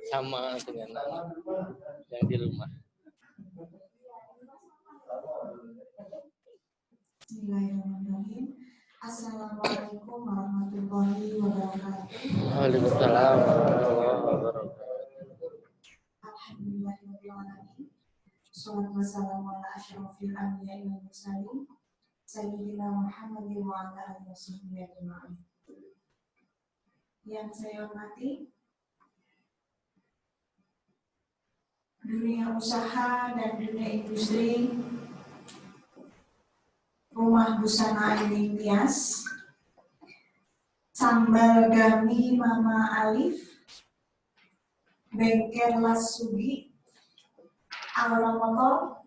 sama dengan anak yang di rumah. Bismillahirrahmanirrahim. Assalamualaikum warahmatullahi wabarakatuh. Waalaikumsalam warahmatullahi wabarakatuh. Alhamdulillahirrahmanirrahim. Wassalatu wassalamu ala asyrofil anbiya'i wal mursalin Sayyidina Muhammadin wa ala alihi wasahbihi ajma'in. Yang saya hormati dunia usaha dan dunia industri Rumah Busana Aini Tias, Sambal Gami Mama Alif, Bengkel Lasugi, Aura Motor,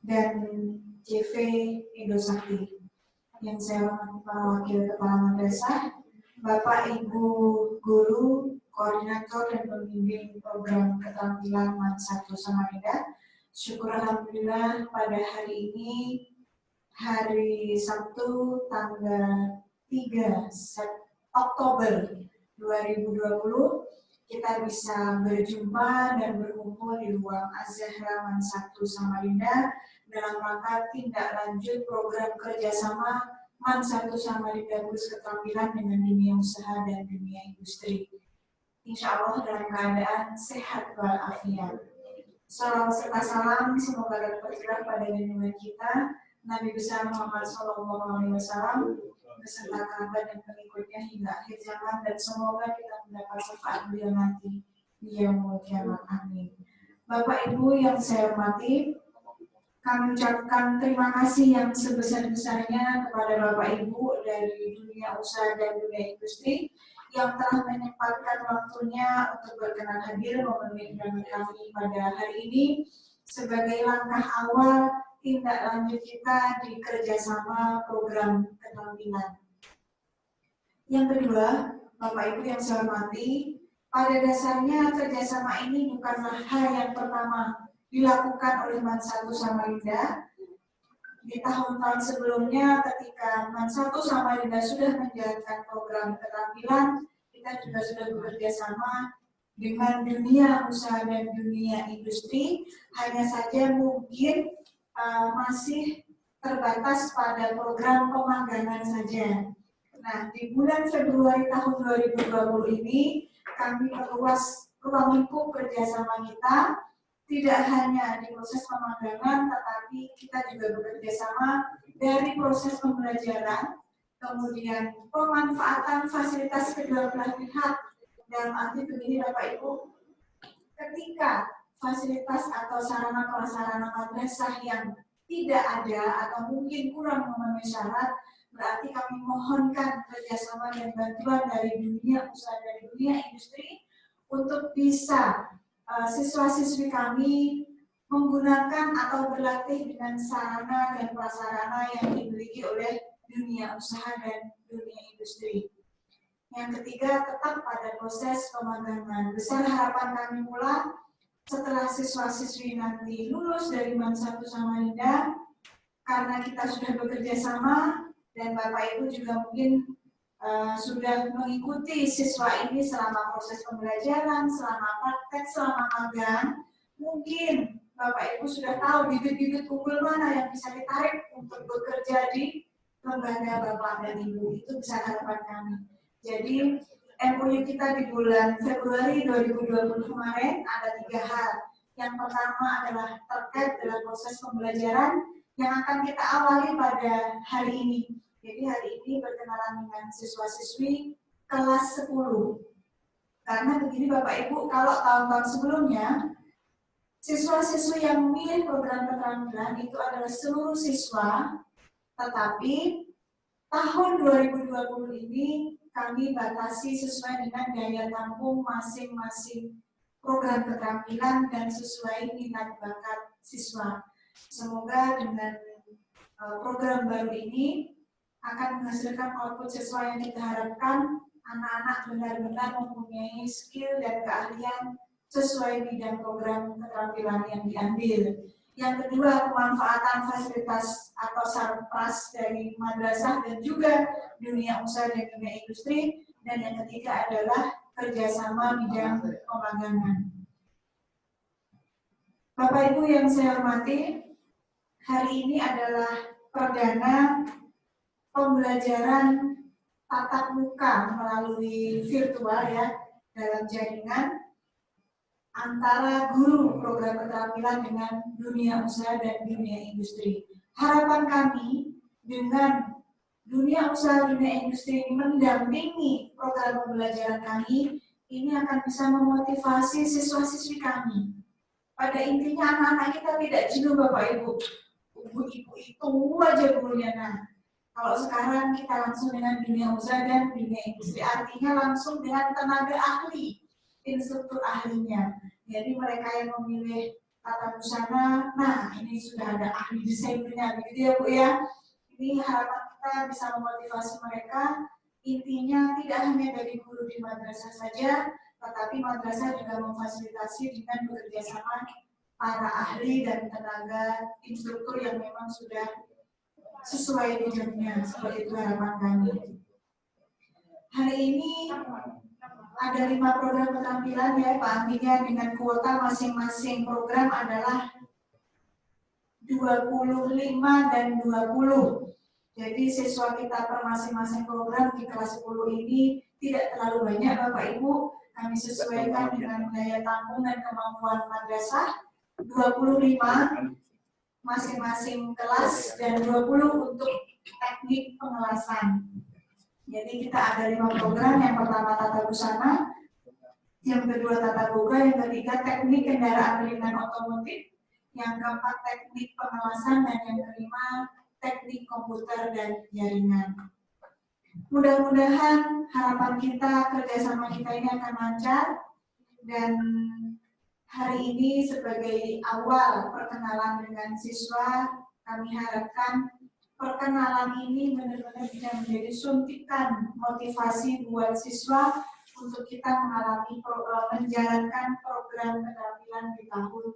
dan CV Indosakti. Yang saya hormati para wakil kepala madrasah, Bapak Ibu Guru, Koordinator dan Pembimbing Program Keterampilan MAN 1 Samarinda. Syukur alhamdulillah pada hari ini, hari Sabtu tanggal 3 Oktober 2020, kita bisa berjumpa dan berkumpul di ruang Az-Zahra MAN 1 Samarinda dalam rangka tindak lanjut program kerjasama MAN 1 Samarinda Kurs Keterampilan dengan dunia usaha dan dunia industri. Insya Allah dalam keadaan sehat walafiat. Salam serta salam semoga dapat tercurah pada junjungan kita Nabi besar Muhammad SAW beserta kerabat dan pengikutnya hingga akhir zaman, dan semoga kita mendapat syafaat beliau nanti di yaumul kiamat. Amin. Bapak Ibu yang saya hormati, kami ucapkan terima kasih yang sebesar-besarnya kepada Bapak Ibu dari dunia usaha dan dunia industri yang telah menyempatkan waktunya untuk berkenan hadir memenuhi undangan kami pada hari ini sebagai langkah awal tindak lanjut kita di kerjasama program keterampilan. Yang kedua, Bapak Ibu yang saya hormati, pada dasarnya kerjasama ini bukanlah hal yang pertama dilakukan oleh MAN 1 Samarinda. Di tahun-tahun sebelumnya ketika MAN 1 Samarinda sudah menjalankan program keterampilan, kita juga sudah bekerja sama dengan dunia usaha dan dunia industri, hanya saja mungkin masih terbatas pada program pemagangan saja. Nah, di bulan Februari tahun 2020 ini, kami perluas ruang lingkup kerjasama kita, tidak hanya di proses pemagangan, tetapi kita juga bekerja sama dari proses pembelajaran, kemudian pemanfaatan fasilitas kedua belah pihak. Dalam arti begini Bapak Ibu, ketika fasilitas atau sarana prasarana madrasah yang tidak ada atau mungkin kurang memenuhi syarat, berarti kami mohonkan kerjasama dan bantuan dari dunia usaha dan dunia industri untuk bisa siswa-siswi kami menggunakan atau berlatih dengan sarana dan prasarana yang dimiliki oleh dunia usaha dan dunia industri. Yang ketiga, tetap pada proses pemagangan. Besar harapan kami pula setelah siswa-siswi nanti lulus dari MAN 1 Samarinda, karena kita sudah bekerja sama dan Bapak Ibu juga mungkin sudah mengikuti siswa ini selama proses pembelajaran, selama praktek, selama magang, mungkin Bapak Ibu sudah tahu bibit-bibit unggul mana yang bisa ditarik untuk bekerja di lembaga Bapak dan Ibu. Itu besar harapan kami. Jadi MOU kita di bulan Februari 2020 kemarin ada 3 hal. Yang pertama adalah terkait dengan proses pembelajaran yang akan kita awali pada hari ini. Jadi hari ini berkenalan dengan siswa-siswi kelas 10. Karena begini Bapak Ibu, kalau tahun-tahun sebelumnya, siswa-siswi yang memilih program keterampilan itu adalah seluruh siswa, tetapi tahun 2020 ini kami batasi sesuai dengan daya tampung masing-masing program keterampilan dan sesuai minat bakat siswa. Semoga dengan program baru ini akan menghasilkan output siswa yang kita harapkan, anak-anak benar-benar mempunyai skill dan keahlian sesuai bidang program keterampilan yang diambil. Yang kedua, pemanfaatan fasilitas atau sarpras dari madrasah dan juga dunia usaha dan dunia industri dan yang ketiga adalah kerjasama bidang pemagangan. Bapak Ibu yang saya hormati, hari ini adalah perdana pembelajaran tatap muka melalui virtual ya, dalam jaringan antara guru program keterampilan dengan dunia usaha dan dunia industri. Harapan kami dengan dunia usaha dunia industri ini mendampingi program pembelajaran kami, ini akan bisa memotivasi siswa-siswi kami. Pada intinya anak-anak kita tidak jenuh Bapak Ibu. Ibu-ibu itu aja gurunya. Nah, kalau sekarang kita langsung dengan dunia usaha dan dunia industri, artinya langsung dengan tenaga ahli, instruktur ahlinya. Jadi mereka yang memilih tata busana, nah ini sudah ada ahli desainnya, begitu ya Bu ya. Ini harapan kita bisa memotivasi mereka. Intinya tidak hanya dari guru di madrasah saja, tetapi madrasah juga memfasilitasi dengan bekerja sama para ahli dan tenaga instruktur yang memang sudah sesuai bidangnya, seperti itu harapan kami. Hari ini ada 5 program keterampilan ya Pak Aminya, dengan kuota masing-masing program adalah 25 dan 20. Jadi siswa kita per masing-masing program di kelas 10 ini tidak terlalu banyak Bapak Ibu. Kami sesuaikan dengan daya tampung dan kemampuan madrasah, 25 masing-masing kelas dan 20 untuk teknik pengelasan. Jadi kita ada 5 program, yang pertama tata busana, yang kedua tata boga, yang ketiga teknik kendaraan ringan otomotif, yang keempat teknik pengelasan, dan yang kelima teknik komputer dan jaringan. Mudah-mudahan harapan kita, kerjasama kita ini akan lancar, dan hari ini sebagai awal perkenalan dengan siswa, kami harapkan perkenalan ini benar-benar bisa menjadi suntikan motivasi buat siswa untuk kita menjalankan program keterampilan di tahun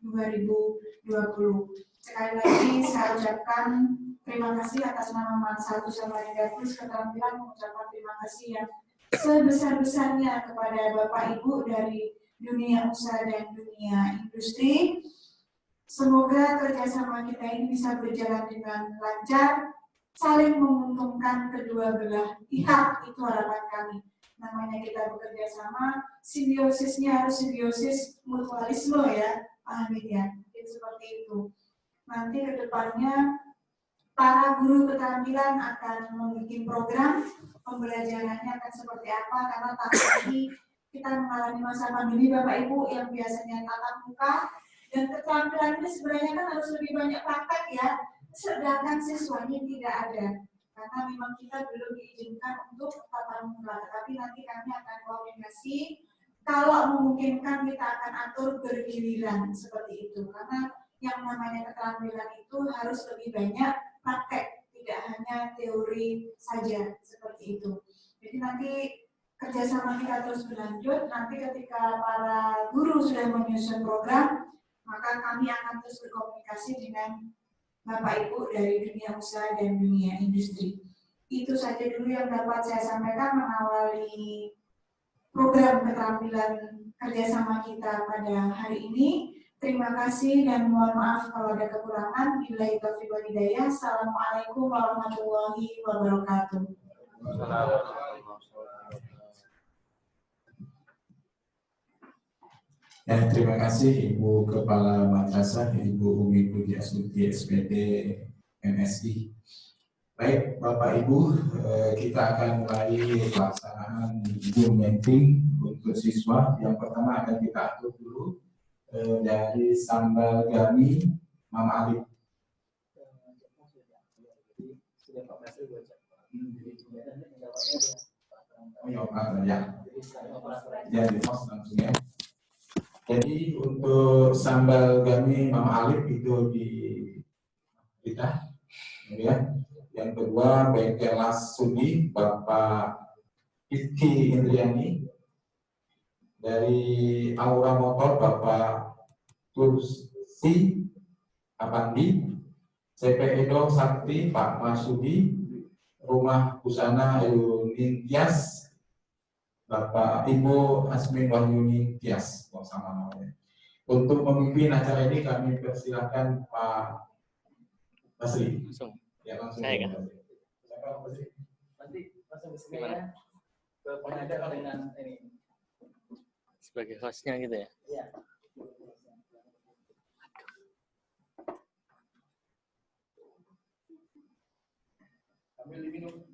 2020. Sekali lagi saya ucapkan terima kasih atas nama 1 sama 3 Plus Keterampilan, mengucapkan terima kasih yang sebesar-besarnya kepada Bapak Ibu dari dunia usaha dan dunia industri. Semoga kerjasama kita ini bisa berjalan dengan lancar, saling menguntungkan kedua belah pihak, itu harapan kami. Namanya kita bekerja sama, simbiosisnya harus simbiosis mutualisme ya, Pak Hamid ya, seperti itu. Nanti ke depannya para guru keterampilan akan membuat program pembelajarannya akan seperti apa, karena tahun ini kita mengalami masa pandemi Bapak Ibu yang biasanya tatap muka, dan keterampilan ini sebenarnya kan harus lebih banyak praktek ya, sedangkan siswanya tidak ada, karena memang kita belum diizinkan untuk tatap muka, tapi nanti kami akan koordinasi, kalau memungkinkan kita akan atur bergiliran seperti itu, karena yang namanya keterampilan itu harus lebih banyak praktek, tidak hanya teori saja, seperti itu. Jadi nanti kerjasama kita terus berlanjut, nanti ketika para guru sudah menyusun program, maka kami akan terus berkomunikasi dengan Bapak Ibu dari dunia usaha dan dunia industri. Itu saja dulu yang dapat saya sampaikan mengawali program keterampilan kerjasama kita pada hari ini. Terima kasih dan mohon maaf kalau ada kekurangan. Billahi taufiq wal hidayah. Assalamualaikum warahmatullahi wabarakatuh. Ya, terima kasih Ibu Kepala Madrasah, Ibu Umi Budi Astuti SPD MSI. Baik Bapak Ibu, kita akan mulai pelaksanaan Zoom meeting untuk siswa. Yang pertama akan kita atur dulu dari Sambal Gami, Mama Alif. Ya, di host langsung ya. Jadi untuk Sambal Gami, Mama Alif itu di kita, ya. Yang kedua Bengkelas Sudi, Bapak Ifki Indriani. Dari Aura Motor, Bapak Tursi Apandi. CP Edo Sakti, Pak Masudi. Rumah Busana Nintias, Bapak Ibu Asmin Wahyuni Tias, sama namanya. Untuk memimpin acara ini kami persilahkan Pak Basri. Langsung. Ya, langsung. Saya kan? Siapa Pak Basri? Nanti langsung ke sini ya, ke pengacara dengan ini. Sebagai hostnya gitu ya. Iya. Ambil diminum.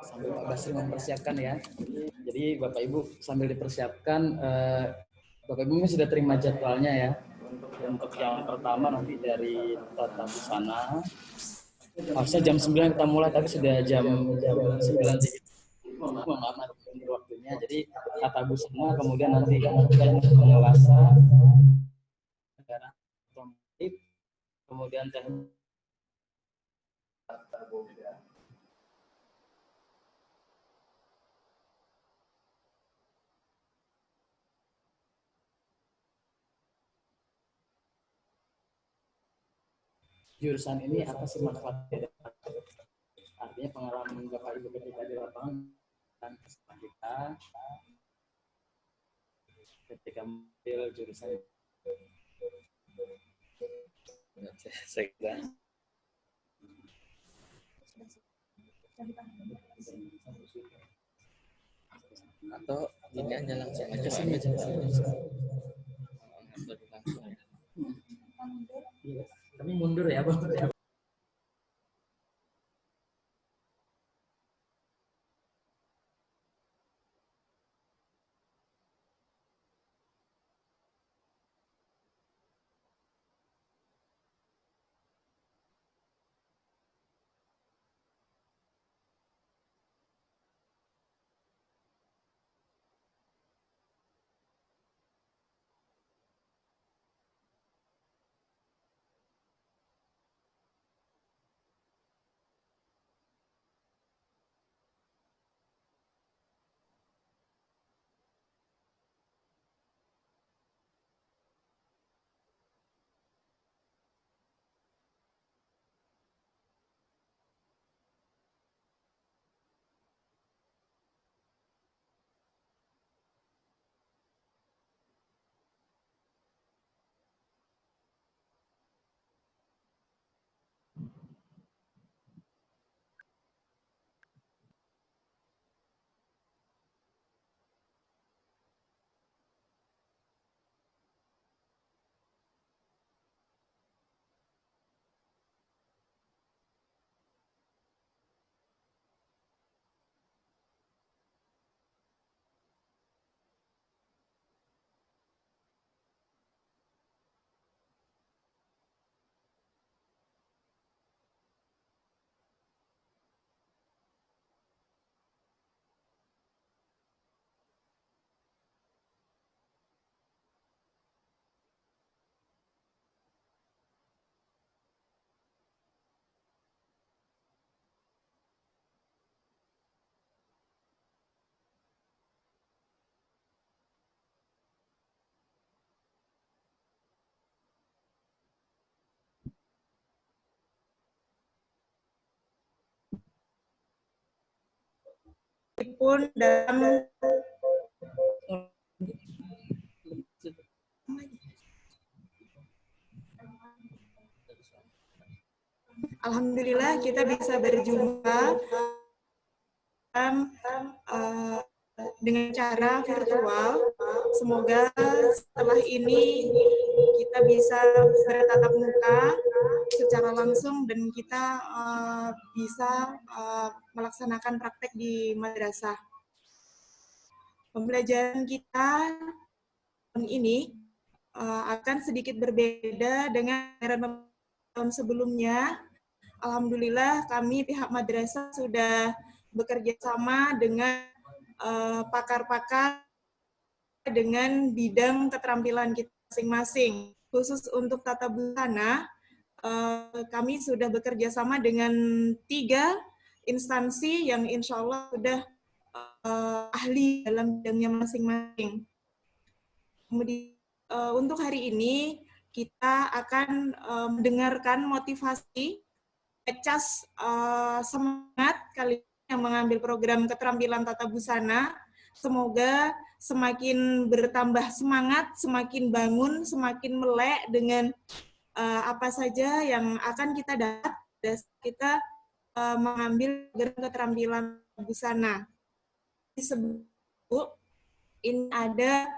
Sambil Pak Basri mempersiapkan ya. Jadi Bapak Ibu sambil dipersiapkan, Bapak Ibu sudah terima jadwalnya ya. Untuk yang pertama nanti dari Tata Busana. Harusnya jam 9 kita mulai, tapi sudah jam 9 sedikit. Mohon maaf untuk waktunya. Jadi Tata Busana, kemudian nanti pengawasan, kemudian teknik. Jurusan ini apa sih manfaatnya? Artinya pengalaman Bapak Ibu ketika di lapangan dan kesan kita ketika mengambil jurusan. Saya kira. Atau ini aja langsung aja sini aja. Langsung ya. Kami mundur ya, Bang. Pun dalam Alhamdulillah kita bisa berjumpa dengan cara virtual. Semoga setelah ini kita bisa bertatap muka secara langsung dan kita bisa melaksanakan praktek di madrasah. Pembelajaran kita tahun ini akan sedikit berbeda dengan tahun sebelumnya. Alhamdulillah kami pihak madrasah sudah bekerja sama dengan pakar-pakar dengan bidang keterampilan kita masing-masing. Khusus untuk tata busana, kami sudah bekerja sama dengan 3 instansi yang insya Allah sudah ahli dalam bidangnya masing-masing. Kemudian untuk hari ini kita akan mendengarkan motivasi cas semangat kalian yang mengambil program keterampilan tata busana. Semoga semakin bertambah semangat, semakin bangun, semakin melek dengan apa saja yang akan kita dapat kita mengambil keterampilan busana. Disebut ini ada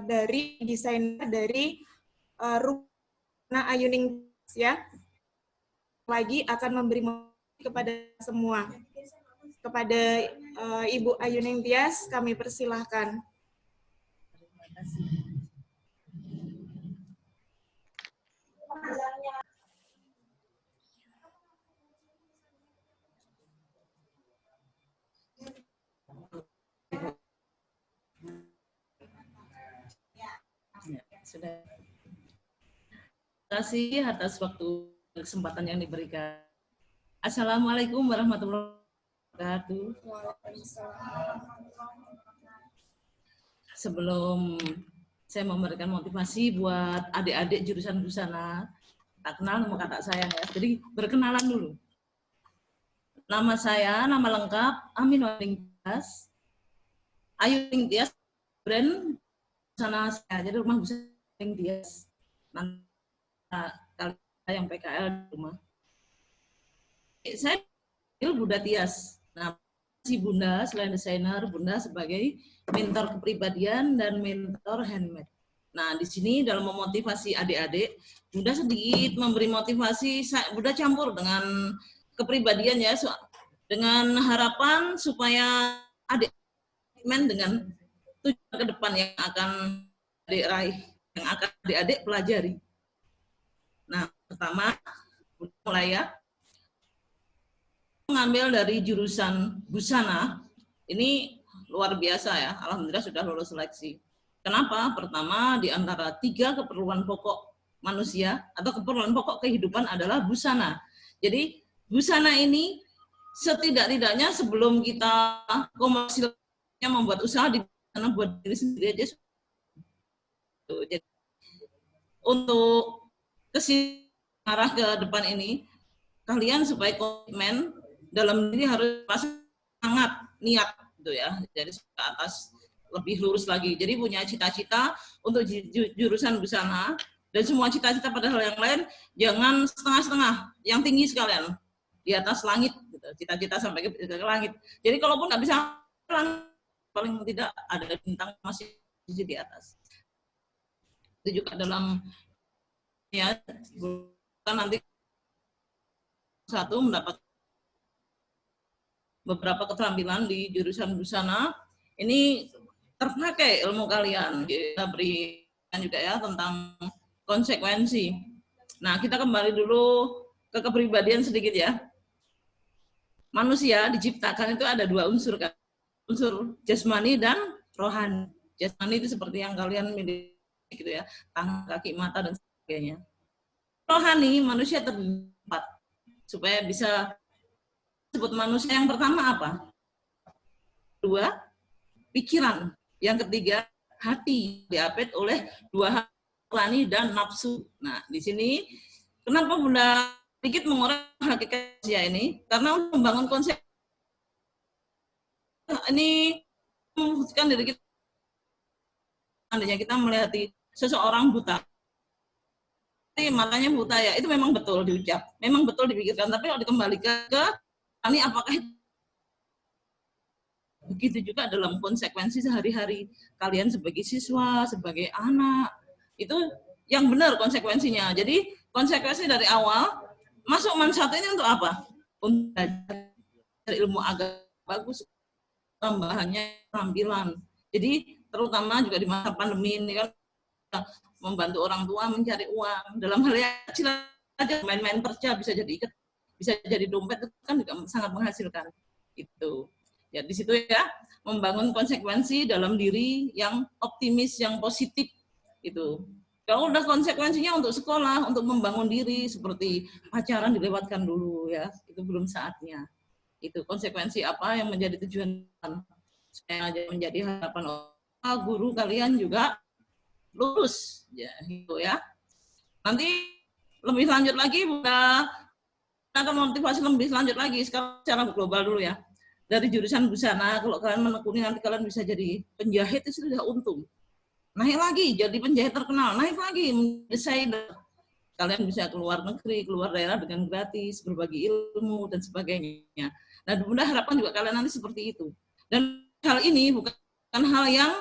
dari desainer dari Rumah Ayuning ya, lagi akan memberi motivasi kepada semua. Kepada Ibu Ayuning Tias kami persilahkan. Sudah. Terima kasih atas waktu kesempatan yang diberikan. Assalamualaikum warahmatullahi wabarakatuh. Sebelum saya memberikan motivasi buat adik-adik jurusan busana, tak kenal nama kakak saya ya. Jadi berkenalan dulu. Nama saya, nama lengkap Amin Ayuning Tias. Ayuning Tias brand busana saya. Jadi rumah busana Ayuning Tias. Nanti kalian yang PKL di rumah. Saya Bunda Tias. Nah, si Bunda selain desainer, Bunda sebagai mentor kepribadian dan mentor handmade. Nah, di sini dalam memotivasi adik-adik, Bunda sedikit memberi motivasi, Bunda campur dengan kepribadian ya, dengan harapan supaya adik dengan tujuan ke depan yang akan adik raih, yang akan adik-adik pelajari. Nah, pertama, mulai ya, mengambil dari jurusan busana, ini luar biasa ya, alhamdulillah sudah lulus seleksi. Kenapa? Pertama, di antara 3 keperluan pokok manusia atau keperluan pokok kehidupan adalah busana. Jadi busana ini setidak-tidaknya sebelum kita komersilnya membuat usaha di busana buat diri sendiri aja. Jadi untuk kesini arah ke depan ini, kalian supaya komitmen dalam diri harus sangat niat gitu ya. Jadi ke atas lebih lurus lagi. Jadi punya cita-cita untuk jurusan busana dan semua cita-cita pada hal yang lain jangan setengah-setengah, yang tinggi sekalian di atas langit. Gitu. Cita-cita sampai ke langit. Jadi kalaupun nggak bisa paling tidak ada bintang masih di atas. Itu juga dalam ya bukan nanti satu mendapat beberapa keterampilan di jurusan busana ini terpakai ilmu kalian. Kita berikan juga ya tentang konsekuensi. Nah, kita kembali dulu ke kepribadian sedikit ya. Manusia diciptakan itu ada 2 unsur kan. Unsur jasmani dan rohani. Jasmani itu seperti yang kalian miliki gitu ya, tangan, kaki, mata dan sebagainya. Rohani manusia terdapat supaya bisa disebut manusia. Yang pertama apa? 2, pikiran. Yang ketiga, hati diapit oleh 2 hal, nurani dan nafsu. Nah, di sini kenapa Bunda sedikit mengurai hakikat manusia ini? Karena untuk membangun konsep ini memfokuskan diri kita. Andainya kita melihat seseorang buta, matanya buta ya, itu memang betul diucap, memang betul dipikirkan. Tapi kalau dikembalikan ke ini apakah begitu juga dalam konsekuensi sehari-hari kalian sebagai siswa, sebagai anak, itu yang benar konsekuensinya. Jadi konsekuensi dari awal masuk MAN 1 ini untuk apa? Untuk belajar ilmu agama bagus, tambahannya tampilan. Jadi terutama juga di masa pandemi ini kan membantu orang tua mencari uang dalam hal yang kecil aja, main-main perca bisa jadi dompet, itu kan juga sangat menghasilkan itu. Ya di situ ya, membangun konsekuensi dalam diri yang optimis, yang positif itu. Kalau udah konsekuensinya untuk sekolah, untuk membangun diri seperti pacaran dilewatkan dulu ya, itu belum saatnya. Itu konsekuensi apa yang menjadi tujuan saya menjadi harapan guru kalian juga lulus ya gitu ya. Nanti lebih lanjut lagi Bunda akan motivasi lebih lanjut lagi sekarang secara global dulu ya. Dari jurusan busana kalau kalian menekuni nanti kalian bisa jadi penjahit itu sudah untung. Naik lagi jadi penjahit terkenal, naik lagi menjadi desainer. Kalian bisa keluar negeri, keluar daerah dengan gratis, berbagi ilmu dan sebagainya. Nah, Bunda harapkan juga kalian nanti seperti itu. Dan hal ini bukan hal yang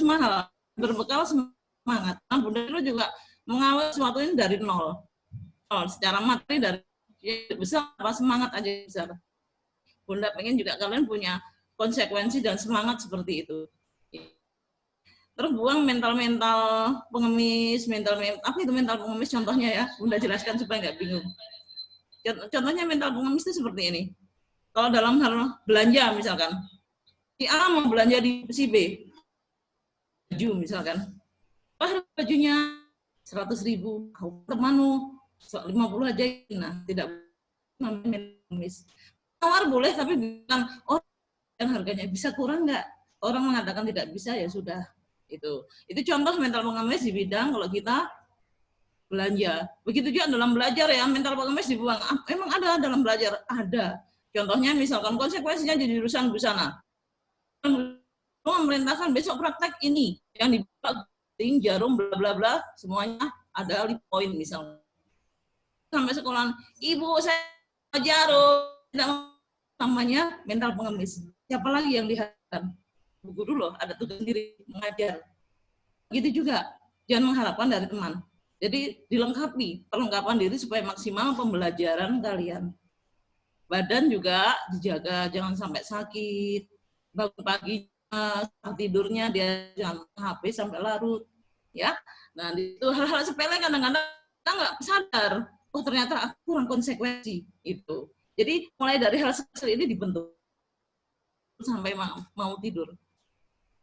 mahal, berbekal semangat. Nah, Bunda itu juga mengawal sesuatu ini dari nol. Secara materi dari besar, apa semangat aja besar. Bunda pengen juga kalian punya konsekuensi dan semangat seperti itu. Terbuang mental-mental pengemis, apa itu mental pengemis contohnya ya, Bunda jelaskan supaya nggak bingung. Contohnya mental pengemis itu seperti ini. Kalau dalam hal belanja misalkan, si A mau belanja di si B, baju misalkan, bajunya 100.000, temanmu 50 aja, nah tidak namanya pengemis. Tawar boleh tapi bukan, oh harganya bisa kurang nggak? Orang mengatakan tidak bisa ya sudah. Itu contoh mental pengemis di bidang kalau kita belanja. Begitu juga dalam belajar ya, mental pengemis dibuang. Emang ada dalam belajar? Ada. Contohnya misalkan konsekuensinya di jurusan busana. Memerintahkan besok praktek ini yang dibuat jarum bla bla bla semuanya ada 5 poin misalnya. Sampai sekolah, ibu saya jarum, tidak namanya mental pengemis. Siapa lagi yang lihatkan? Guru loh, ada tugas sendiri mengajar. Gitu juga, jangan mengharapkan dari teman. Jadi dilengkapi perlengkapan diri supaya maksimal pembelajaran kalian. Badan juga dijaga, jangan sampai sakit. Bangun pagi tidurnya dia jangan HP sampai larut, ya. Nah itu hal-hal sepele kadang-kadang kita nggak sadar. Oh ternyata aku kurang konsekuensi itu. Jadi mulai dari hal kecil ini dibentuk sampai mau tidur.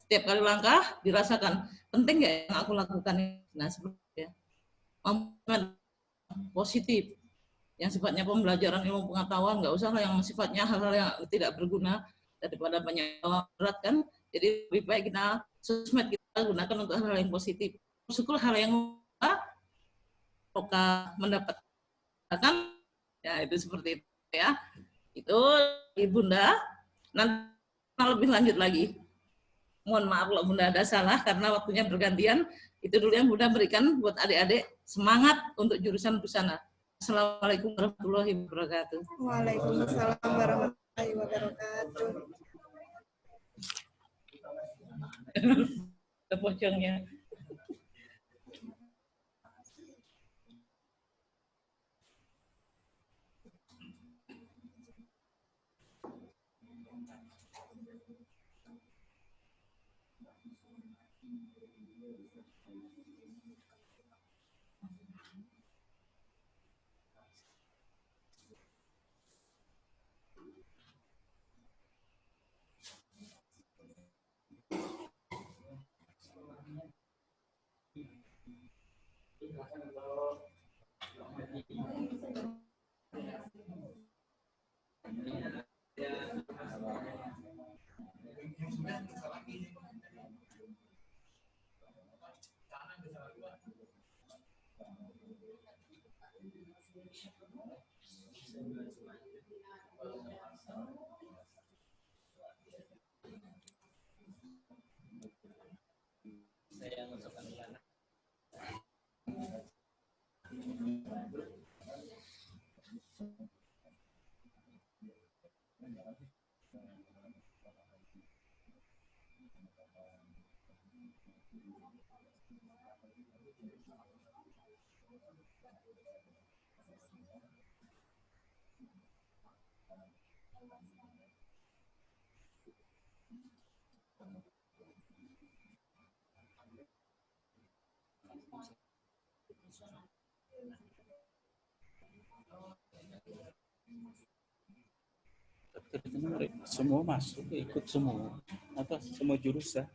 Setiap kali langkah dirasakan penting nggak yang aku lakukan. Nah seperti ya positif yang sifatnya pembelajaran ilmu pengetahuan, nggak usah lah yang sifatnya hal-hal yang tidak berguna daripada banyak berat kan. Jadi lebih baik kita sosmed kita gunakan untuk hal-hal yang positif. Syukur hal yang mendapatkan ya itu seperti itu ya. Itu Bunda nanti lebih lanjut lagi. Mohon maaf kalau Bunda ada salah karena waktunya bergantian. Itu dulu yang Bunda berikan buat adik-adik semangat untuk jurusan busana. Assalamualaikum warahmatullahi wabarakatuh. Waalaikumsalam warahmatullahi wabarakatuh. Pocongnya. Semua masuk, ikut semua. Apa semua jurusan?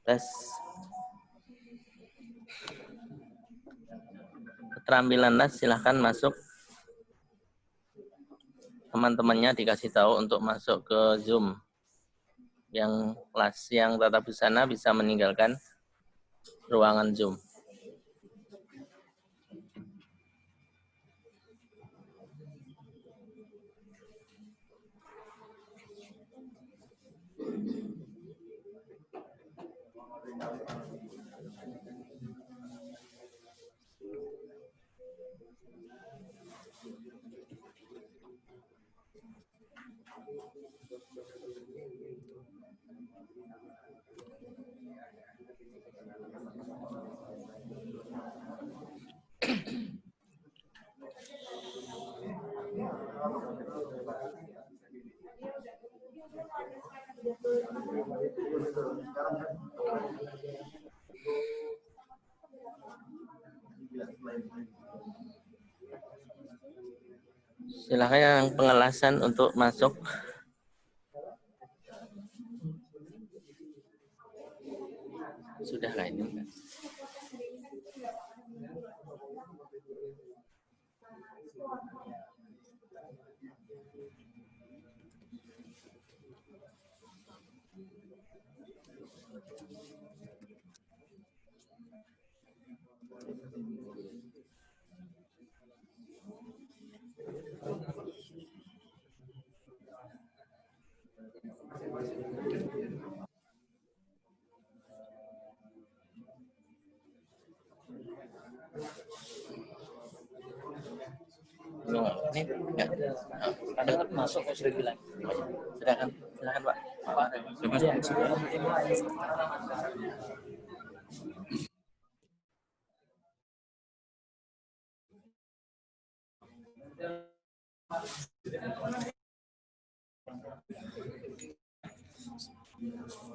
Tes. Keterampilan las silahkan masuk. Teman-temannya dikasih tahu untuk masuk ke Zoom. Yang las yang tata busana bisa meninggalkan ruangan Zoom. Silahkan yang pengelasan untuk masuk. Sudah lah ini. Ini enggak. Ada masuk kok sudah bilang. Silakan Pak.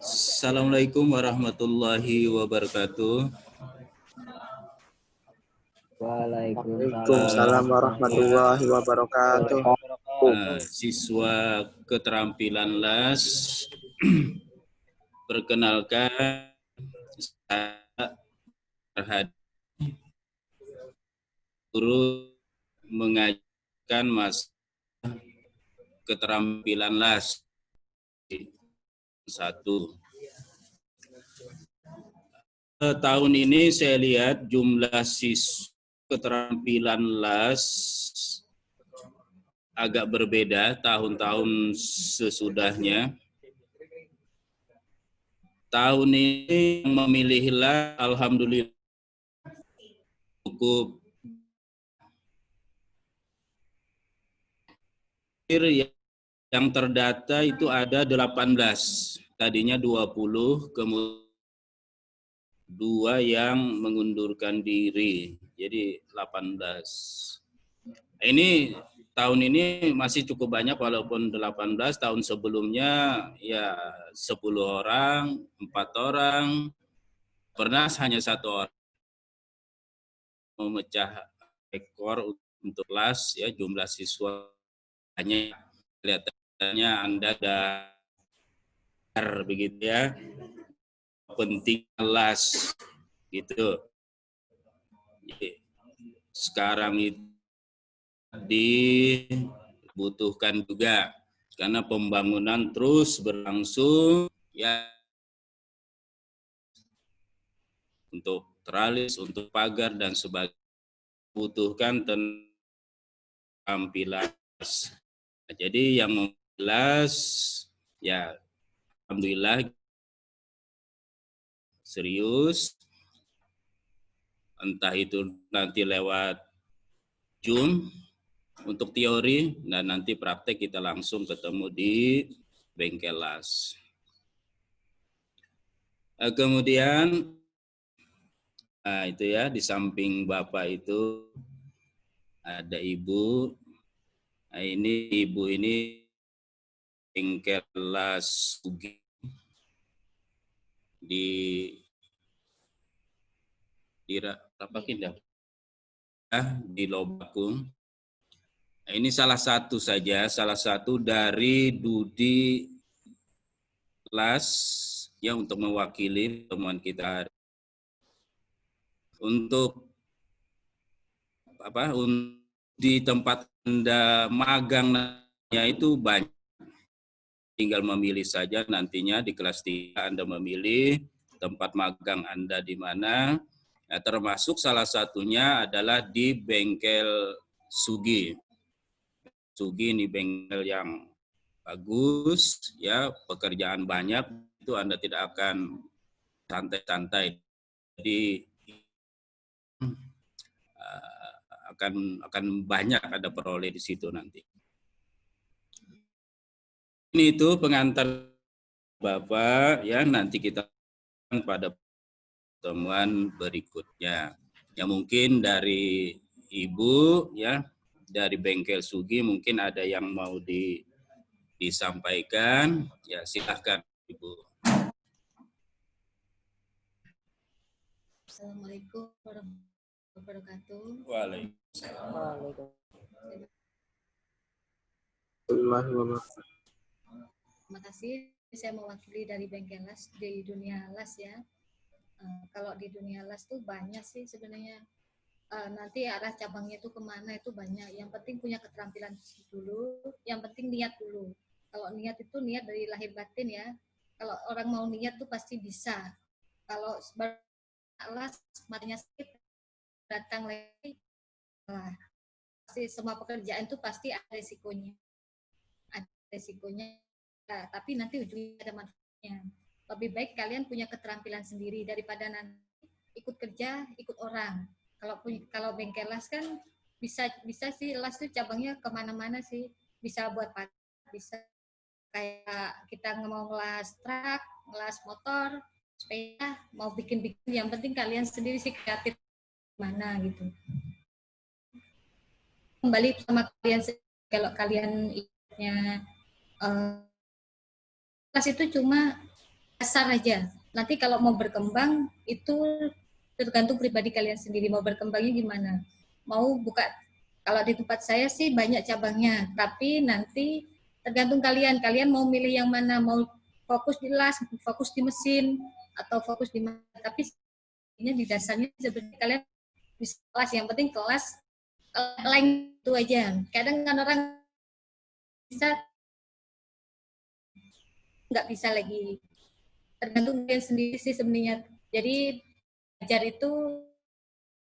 Assalamualaikum warahmatullahi wabarakatuh. Waalaikumsalam warahmatullahi wabarakatuh. Siswa keterampilan las, perkenalkan saya guru mengajarkan masalah keterampilan las 1. Tahun ini saya lihat jumlah siswa keterampilan las agak berbeda tahun-tahun sesudahnya. Tahun ini memilih las alhamdulillah cukup yang terdata itu ada 18. Tadinya 20, kemudian 2 yang mengundurkan diri, jadi 18. Ini tahun ini masih cukup banyak walaupun 18, tahun sebelumnya ya 10 orang, 4 orang, pernah hanya 1 orang memecah rekor untuk kelas ya, jumlah siswa hanya kelihatannya Anda ada begitu ya. Penting kelas gitu. Sekarang itu dibutuhkan juga karena pembangunan terus berlangsung ya, untuk teralis, untuk pagar dan sebagainya, butuhkan tampilan. Jadi yang membelas ya alhamdulillah serius, entah itu nanti lewat Zoom untuk teori dan nanti praktek kita langsung ketemu di bengkel las. Kemudian itu ya, di samping Bapak itu ada Ibu. Ini Ibu ini bengkel las UGI di Lobakung. Nah, ini salah satu dari Dudi Las ya untuk mewakili temuan kita hari. Untuk di tempat Anda magangnya itu banyak. Tinggal memilih saja nantinya di kelas 3 Anda memilih tempat magang Anda di mana. Nah, termasuk salah satunya adalah di bengkel Sugi. Sugi ini bengkel yang bagus, ya, pekerjaan banyak, itu Anda tidak akan santai-santai. Jadi akan banyak ada peroleh di situ nanti. Ini itu pengantar Bapak ya, nanti kita pada pertemuan berikutnya. Ya mungkin dari Ibu ya, dari bengkel Sugi mungkin ada yang mau disampaikan. Ya silahkan Ibu. Assalamualaikum warahmatullahi wabarakatuh. Waalaikumsalam. Terima kasih. Saya mewakili dari bengkel las di dunia las ya. Kalau di dunia las tuh banyak sih sebenarnya. Nanti arah cabangnya itu kemana itu banyak. Yang penting punya keterampilan dulu. Yang penting niat dulu. Kalau niat itu niat dari lahir batin ya. Kalau orang mau niat tuh pasti bisa. Kalau las matanya sakit datang lagi, pasti semua pekerjaan itu pasti ada resikonya. Ada resikonya. Nah, tapi nanti ujungnya ada manfaatnya. Lebih baik kalian punya keterampilan sendiri daripada nanti ikut kerja, ikut orang. Kalau bengkel las kan bisa sih las tuh cabangnya kemana-mana sih. Bisa buat part, bisa kayak kita mau ngelas truk, ngelas motor, sepeda, mau bikin-bikin. Yang penting kalian sendiri sih kreatif mana gitu. Kembali sama kalian kalau kalian ikutnya kelas itu cuma dasar aja. Nanti kalau mau berkembang itu tergantung pribadi kalian sendiri mau berkembangnya gimana. Mau buka, kalau di tempat saya sih banyak cabangnya, tapi nanti tergantung kalian. Kalian mau milih yang mana, mau fokus di las, fokus di mesin, atau fokus di mana. Tapi ini di dasarnya sebenarnya kalian bisa kelas, yang penting kelas lain itu aja. Kadang kan orang bisa nggak bisa lagi, tergantung kalian sendiri sih sebenarnya. Jadi belajar itu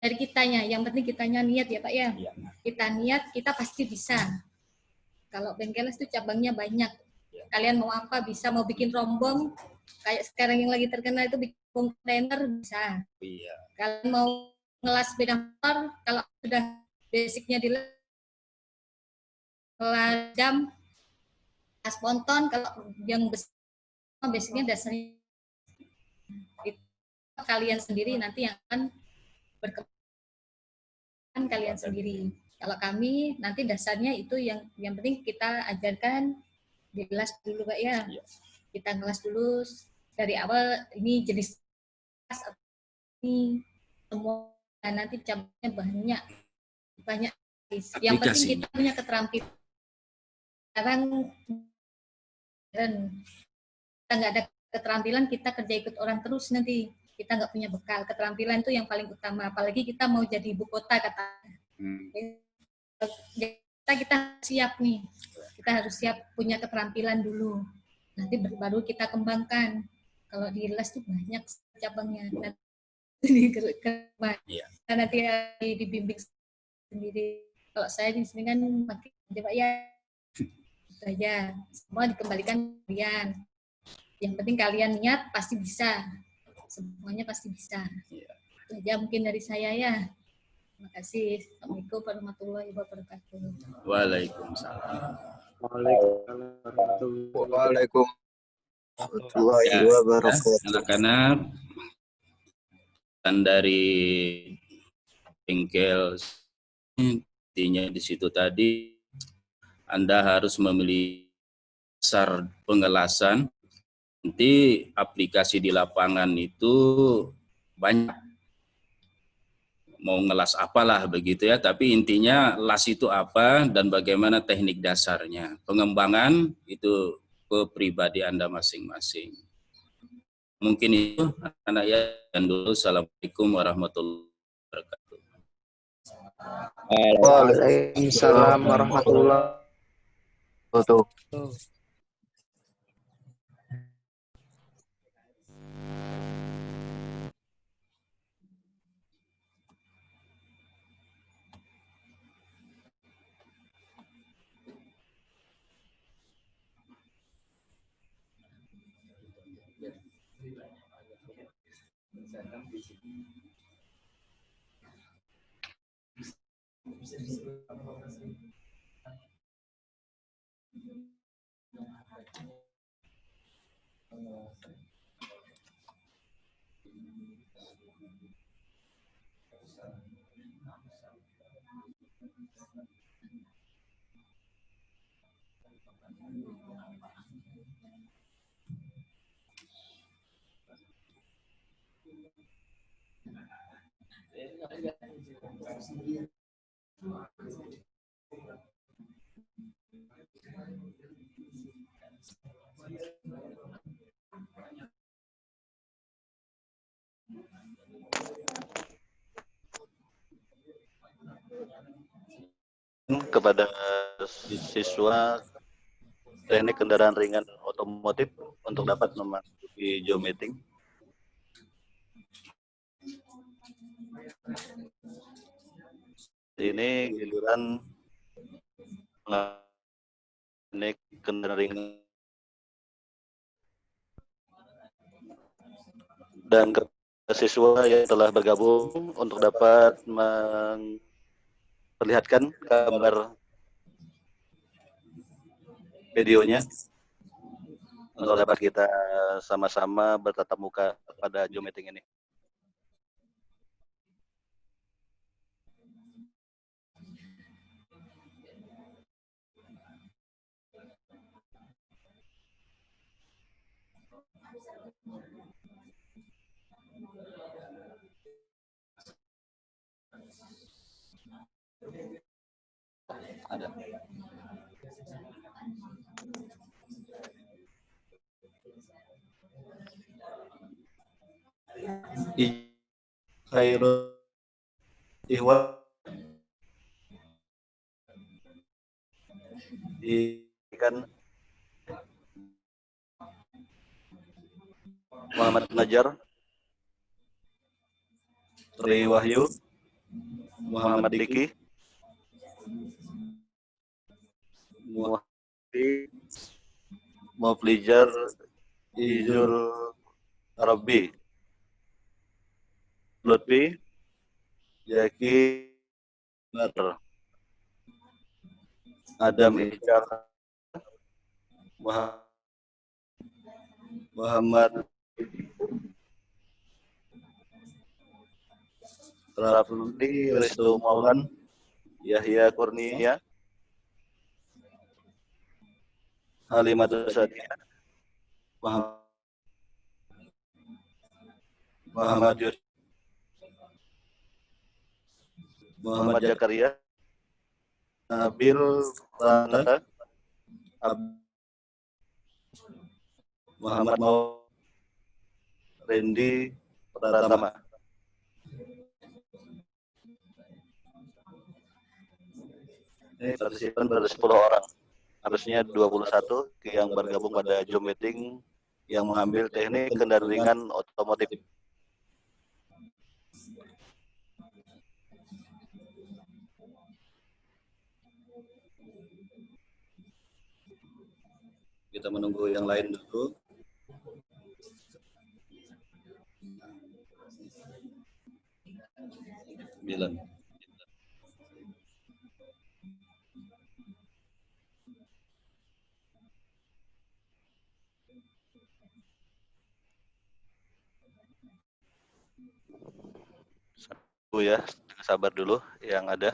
dari kitanya, yang penting kitanya niat ya Pak ya. Kita niat, kita pasti bisa. Kalau bengkel itu cabangnya banyak. Kalian mau apa bisa, mau bikin rombong kayak sekarang yang lagi terkenal itu bikin kontainer bisa. Kalian mau ngelas sepeda motor, kalau sudah basicnya di kelas jam, kelas ponton, kalau yang besar basicnya dasarnya itu kalian sendiri nanti yang akan berkembang kalian sendiri. Kalau kami nanti dasarnya itu yang penting kita ajarkan di kelas dulu Pak ya. Kita ngelas dulu dari awal ini jenis ini semua, dan nanti cabangnya banyak. Yang penting kita punya keterampilan. Sekarang kita nggak ada keterampilan, kita kerja ikut orang terus nanti kita nggak punya bekal. Keterampilan itu yang paling utama, apalagi kita mau jadi ibu kota katanya. Kita siap nih, kita harus siap punya keterampilan dulu, nanti baru kita kembangkan. Kalau di les tuh banyak cabangnya, nanti dibimbing sendiri. Kalau saya di sini kan makin Pak ya, saja semua dikembalikan kalian. Yang penting kalian niat pasti bisa, semuanya pasti bisa. Itu aja mungkin dari saya ya. Terima kasih. Assalamualaikum warahmatullahi wabarakatuh. Waalaikumsalam. Waalaikumsalam warahmatullahi wabarakatuh. Anak-anak dan dari bengkel intinya di situ tadi Anda harus memilih dasar pengelasan nanti aplikasi di lapangan itu banyak, mau ngelas apalah begitu ya, tapi intinya las itu apa dan bagaimana teknik dasarnya. Pengembangan itu ke pribadi Anda masing-masing. Mungkin itu anak ya, dan dulu. Assalamualaikum warahmatullahi wabarakatuh. Waalaikumsalam warahmatullahi wabarakatuh. Kepada siswa teknik kendaraan ringan otomotif untuk dapat memasuki Zoom meeting. Ini giliran teknik kendaraan ringan dan ke siswa yang telah bergabung untuk dapat memperlihatkan gambar videonya untuk dapat kita sama-sama bertatap muka pada Zoom meeting ini. Ada. Khairul Ihwan diberikan Muhammad Najar, Tri Wahyu, Muhammad Diki, Muflijar Izul Rabbi, Lutfi, Jaki Bar, Adam Icar, Muhammad Rafli, Restu Maulan, Yahya Kurnia, Halimatul Sadia, Muhammad Yusuf, Muhammad Jakaria, Nabil Rana, Muhammad Mau, Randy Pratama. Ini partisipan baru 10 orang. Harusnya 21 yang bergabung pada Zoom meeting yang mengambil teknik kendaraan ringan otomotif. Kita menunggu yang lain dulu. Bilang. Ya, sabar dulu yang ada.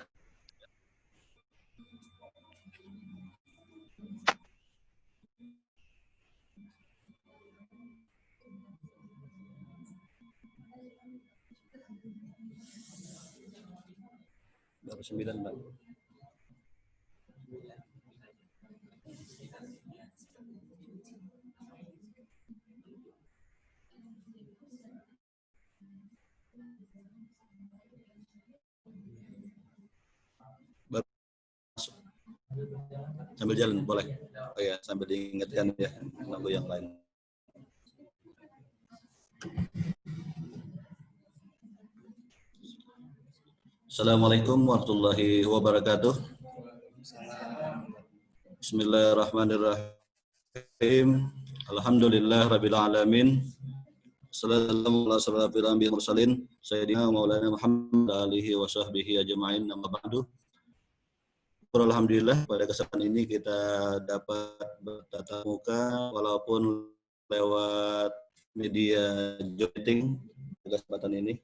Baru 9, Pak. Baru masuk. Sambil jalan boleh. Oh ya, sambil diingatkan ya lagu yang lain. Assalamualaikum warahmatullahi wabarakatuh. Bismillahirrahmanirrahim. Alhamdulillah rabbil alamin. Assalamualaikum warahmatullahi wabarakatuh. Sayyidina Maulana Muhammad alihi wa sahbihi ajma'in. Amma ba'du. Alhamdulillah pada kesempatan ini kita dapat bertatap muka walaupun lewat media Zoom meeting. Pada kesempatan ini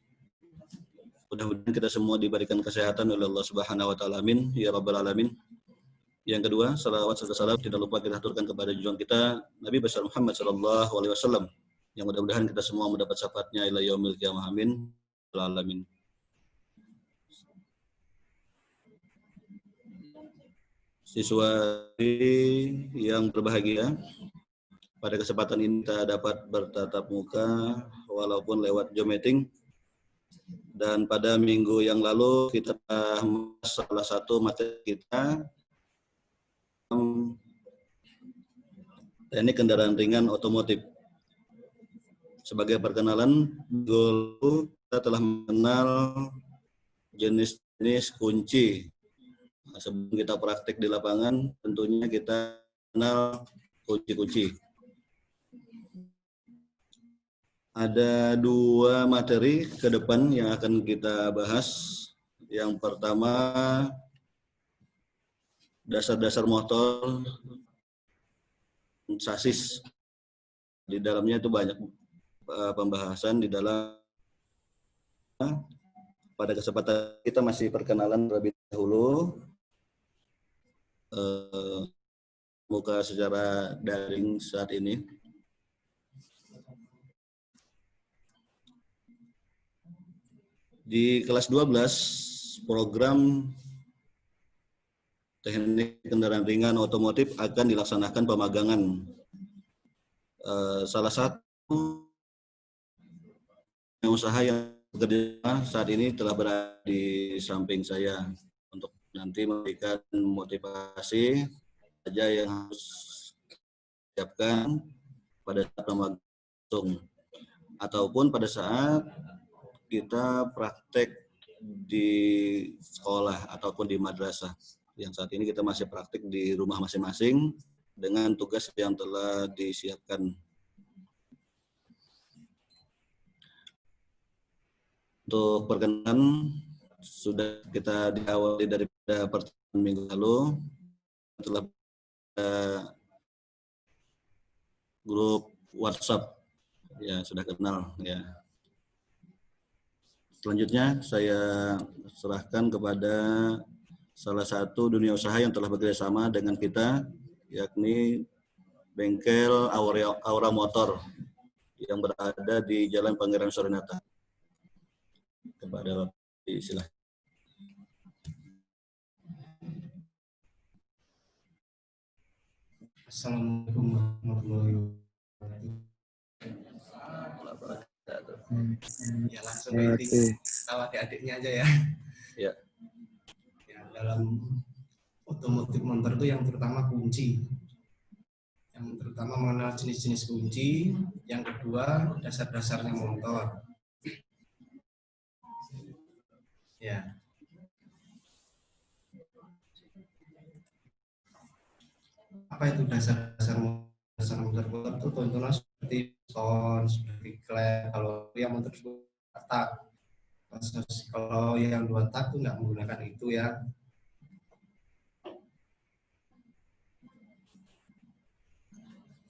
mudah-mudahan kita semua diberikan kesehatan oleh Allah Subhanahu wa taala. Amin ya rabbal alamin. Yang kedua, salawat serta salam tidak lupa kita aturkan kepada junjungan kita Nabi besar Muhammad sallallahu alaihi wasallam yang mudah-mudahan kita semua mendapat syafaatnya ila yaumil qiyamah. Amin ya rabbal alamin. Siswa yang berbahagia, pada kesempatan ini kita dapat bertatap muka walaupun lewat Zoom meeting. Dan pada minggu yang lalu kita salah satu materi kita teknik kendaraan ringan otomotif. Sebagai perkenalan, dulu kita telah mengenal jenis-jenis kunci. Nah, sebelum kita praktik di lapangan, tentunya kita kenal kunci-kunci. Ada 2 materi ke depan yang akan kita bahas. Yang pertama, dasar-dasar motor, sasis. Di dalamnya itu banyak pembahasan di dalam. Pada kesempatan kita masih perkenalan terlebih dahulu. Muka secara daring saat ini. Di kelas 12, program teknik kendaraan ringan otomotif akan dilaksanakan pemagangan. Salah satu usaha yang bekerja saat ini telah berada di samping saya untuk nanti memberikan motivasi saja yang harus disiapkan pada saat pemagang ataupun pada saat kita praktek di sekolah ataupun di madrasah. Yang saat ini kita masih praktik di rumah masing-masing dengan tugas yang telah disiapkan. Untuk perkenalan sudah kita diawali daripada pertemuan minggu lalu, telah grup WhatsApp ya sudah kenal ya. Selanjutnya saya serahkan kepada salah satu dunia usaha yang telah bekerjasama dengan kita, yakni bengkel Aura Motor yang berada di Jalan Pangeran Sorenata. Kepada Bapak, silakan. Assalamualaikum warahmatullahi wabarakatuh. Ya langsung meeting sama adik-adiknya aja ya. Ya. Dalam otomotif motor itu yang pertama kunci. Yang pertama mengenal jenis-jenis kunci, yang kedua dasar-dasarnya motor. Ya. Apa itu dasar-dasar motor? Motor itu contohnya seperti piston, seperti klep. Kalau yang motor tak, kalau yang 2 tak itu nggak menggunakan itu ya.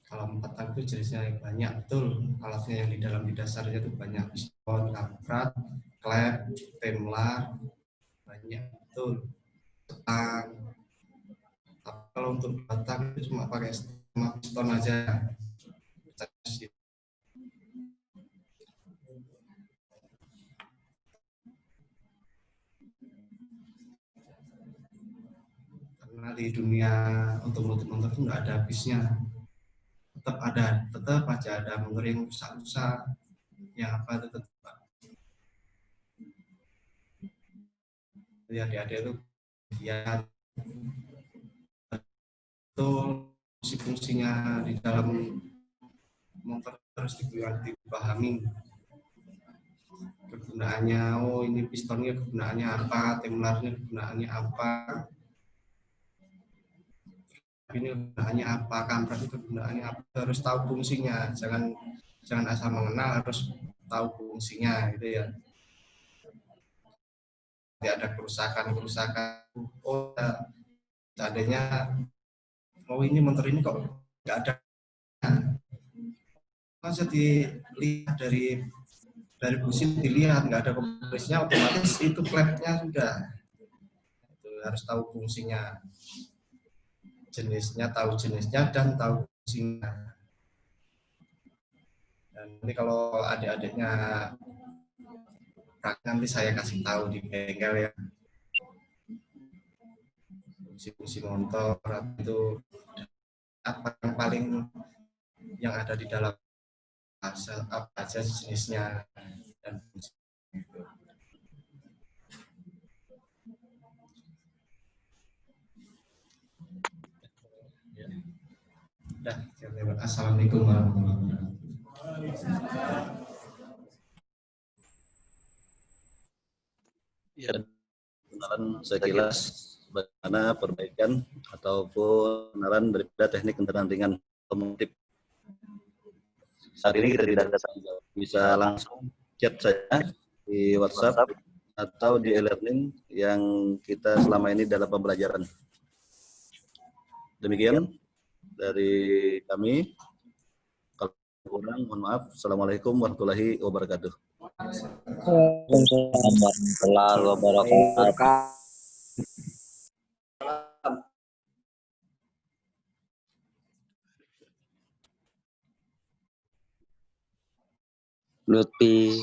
Kalau 4 tak itu jenisnya banyak, betul. Alatnya yang di dalam di dasarnya itu banyak, piston, kamprat, klep, temlar, banyak, betul. Setang. Tapi kalau untuk 2 tak itu cuma pakai piston aja. Karena di dunia otomotif itu nggak ada habisnya. Tetap aja ada motor yang rusak-rusak, yang apa itu tetap. Jadi adik-adik itu lihat betul fungsi-fungsinya di dalam motor terus dipahami kegunaannya. Oh, ini pistonnya kegunaannya apa, temlarnya kegunaannya apa, ini kegunaannya apa, kampret itu kegunaannya apa, harus tahu fungsinya. Jangan asal mengenal, harus tahu fungsinya gitu ya. Tidak ada kerusakan. Oh, seandainya ini motor ini kok nggak ada, masa dilihat dari busi dilihat nggak ada kompresnya, otomatis itu klepnya sudah. Itu harus tahu fungsinya, tahu jenisnya dan tahu fungsinya. Dan nanti kalau adik-adiknya nanti saya kasih tahu di bengkel ya, fungsi motor itu apa yang paling yang ada di dalam, apa aja jenisnya dan fungsi itu. Assalamualaikum warahmatullahi wabarakatuh. Ya, kenalan sekilas bagaimana perbaikan ataupun kenalan daripada teknik kendaraan ringan otomotif. Saat ini kita tidak ada saja, bisa langsung chat saya di WhatsApp atau di e-learning yang kita selama ini dalam pembelajaran. Demikian dari kami. Kalau kurang, mohon maaf. Assalamualaikum warahmatullahi wabarakatuh. Waalaikumsalam warahmatullahi wabarakatuh. Lutfi.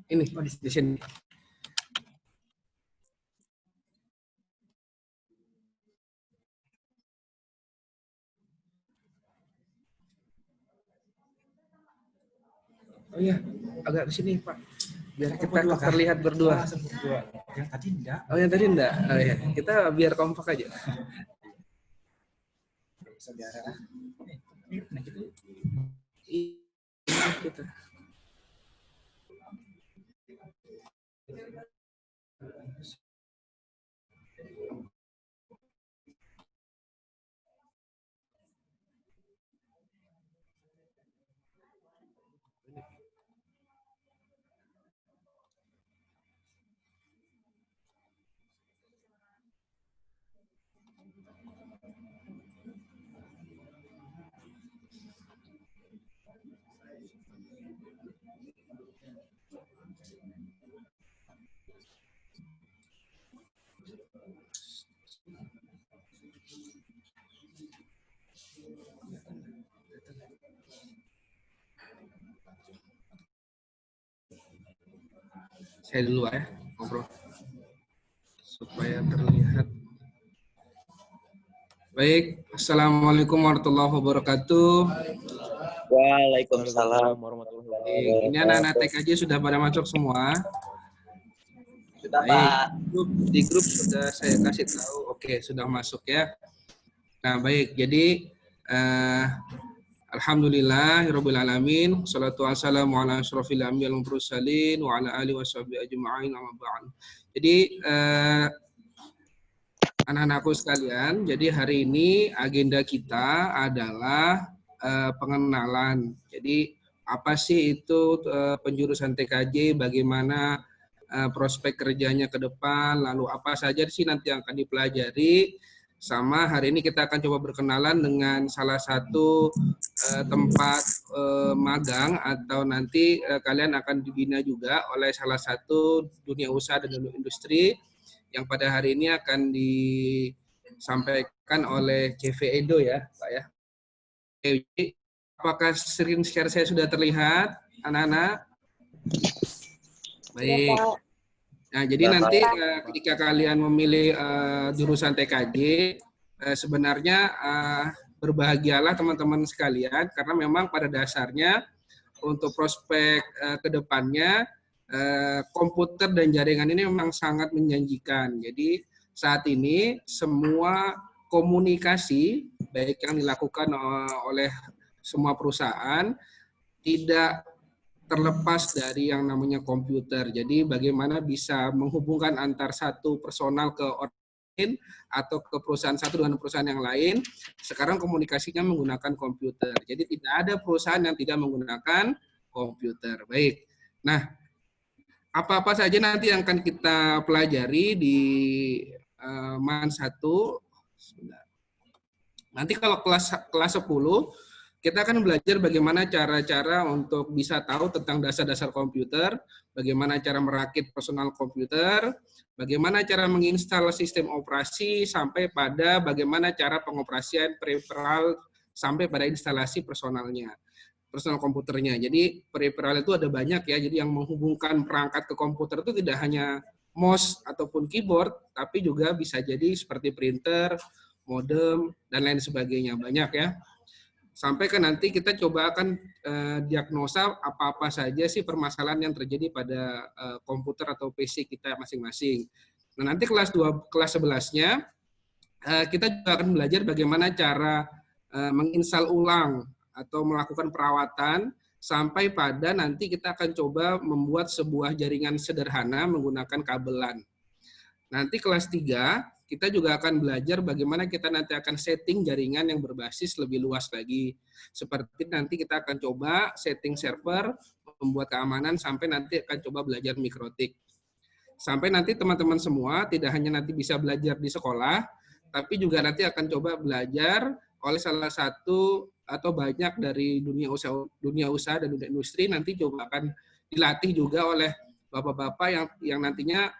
Ini di sini. Oh iya, agak ke sini Pak. Biar kita terlihat berdua. Yang tadi enggak. Oh yang tadi enggak. Oh iya, kita biar kompak aja. Saudara. Nah gitu. Iya, kita. Saya dulu ya, ngobrol supaya terlihat. Baik, Assalamualaikum warahmatullahi wabarakatuh. Waalaikumsalam warahmatullahi wabarakatuh. Ini anak-anak TKJ sudah pada masuk semua. Sudah, baik, Pak. Di grup sudah saya kasih tahu. Oke, sudah masuk ya. Nah, baik. Jadi alhamdulillahirabbil alamin, shalatu wassalamu ala asyrofil anbiya'i wal mursalin wa ala alihi washabihi ajma'in, amma ba'd. Jadi anak-anakku sekalian, jadi hari ini agenda kita adalah pengenalan. Jadi apa sih itu penjurusan TKJ, bagaimana prospek kerjanya ke depan, lalu apa saja sih nanti yang akan dipelajari, Sama hari ini kita akan coba berkenalan dengan salah satu tempat magang atau nanti kalian akan dibina juga oleh salah satu dunia usaha dan dunia industri yang pada hari ini akan disampaikan oleh CV Edo ya, Pak ya. Apakah screen share saya sudah terlihat, anak-anak? Baik. Nah, jadi nanti ketika kalian memilih jurusan TKJ, sebenarnya berbahagialah teman-teman sekalian, karena memang pada dasarnya untuk prospek ke depannya komputer dan jaringan ini memang sangat menjanjikan. Jadi saat ini semua komunikasi, baik yang dilakukan oleh semua perusahaan, tidak terlepas dari yang namanya komputer. Jadi bagaimana bisa menghubungkan antar satu personal ke orang lain atau ke perusahaan satu dengan perusahaan yang lain, sekarang komunikasinya menggunakan komputer. Jadi tidak ada perusahaan yang tidak menggunakan komputer. Baik. Nah, apa-apa saja nanti yang akan kita pelajari di MAN 1. Nanti kalau kelas 10, kita akan belajar bagaimana cara-cara untuk bisa tahu tentang dasar-dasar komputer, bagaimana cara merakit personal komputer, bagaimana cara menginstal sistem operasi, sampai pada bagaimana cara pengoperasian peripheral sampai pada instalasi personal komputernya. Jadi peripheral itu ada banyak ya, jadi yang menghubungkan perangkat ke komputer itu tidak hanya mouse ataupun keyboard, tapi juga bisa jadi seperti printer, modem, dan lain sebagainya. Banyak ya. Sampai ke nanti kita coba akan diagnosa apa-apa saja sih permasalahan yang terjadi pada komputer atau PC kita masing-masing. Nah, nanti kelas 11-nya kita juga akan belajar bagaimana cara menginstal ulang atau melakukan perawatan sampai pada nanti kita akan coba membuat sebuah jaringan sederhana menggunakan kabelan. Nanti kelas 3 kita juga akan belajar bagaimana kita nanti akan setting jaringan yang berbasis lebih luas lagi. Seperti nanti kita akan coba setting server, membuat keamanan, sampai nanti akan coba belajar mikrotik. Sampai nanti teman-teman semua tidak hanya nanti bisa belajar di sekolah, tapi juga nanti akan coba belajar oleh salah satu atau banyak dari dunia usaha dan dunia industri, nanti coba akan dilatih juga oleh bapak-bapak yang nantinya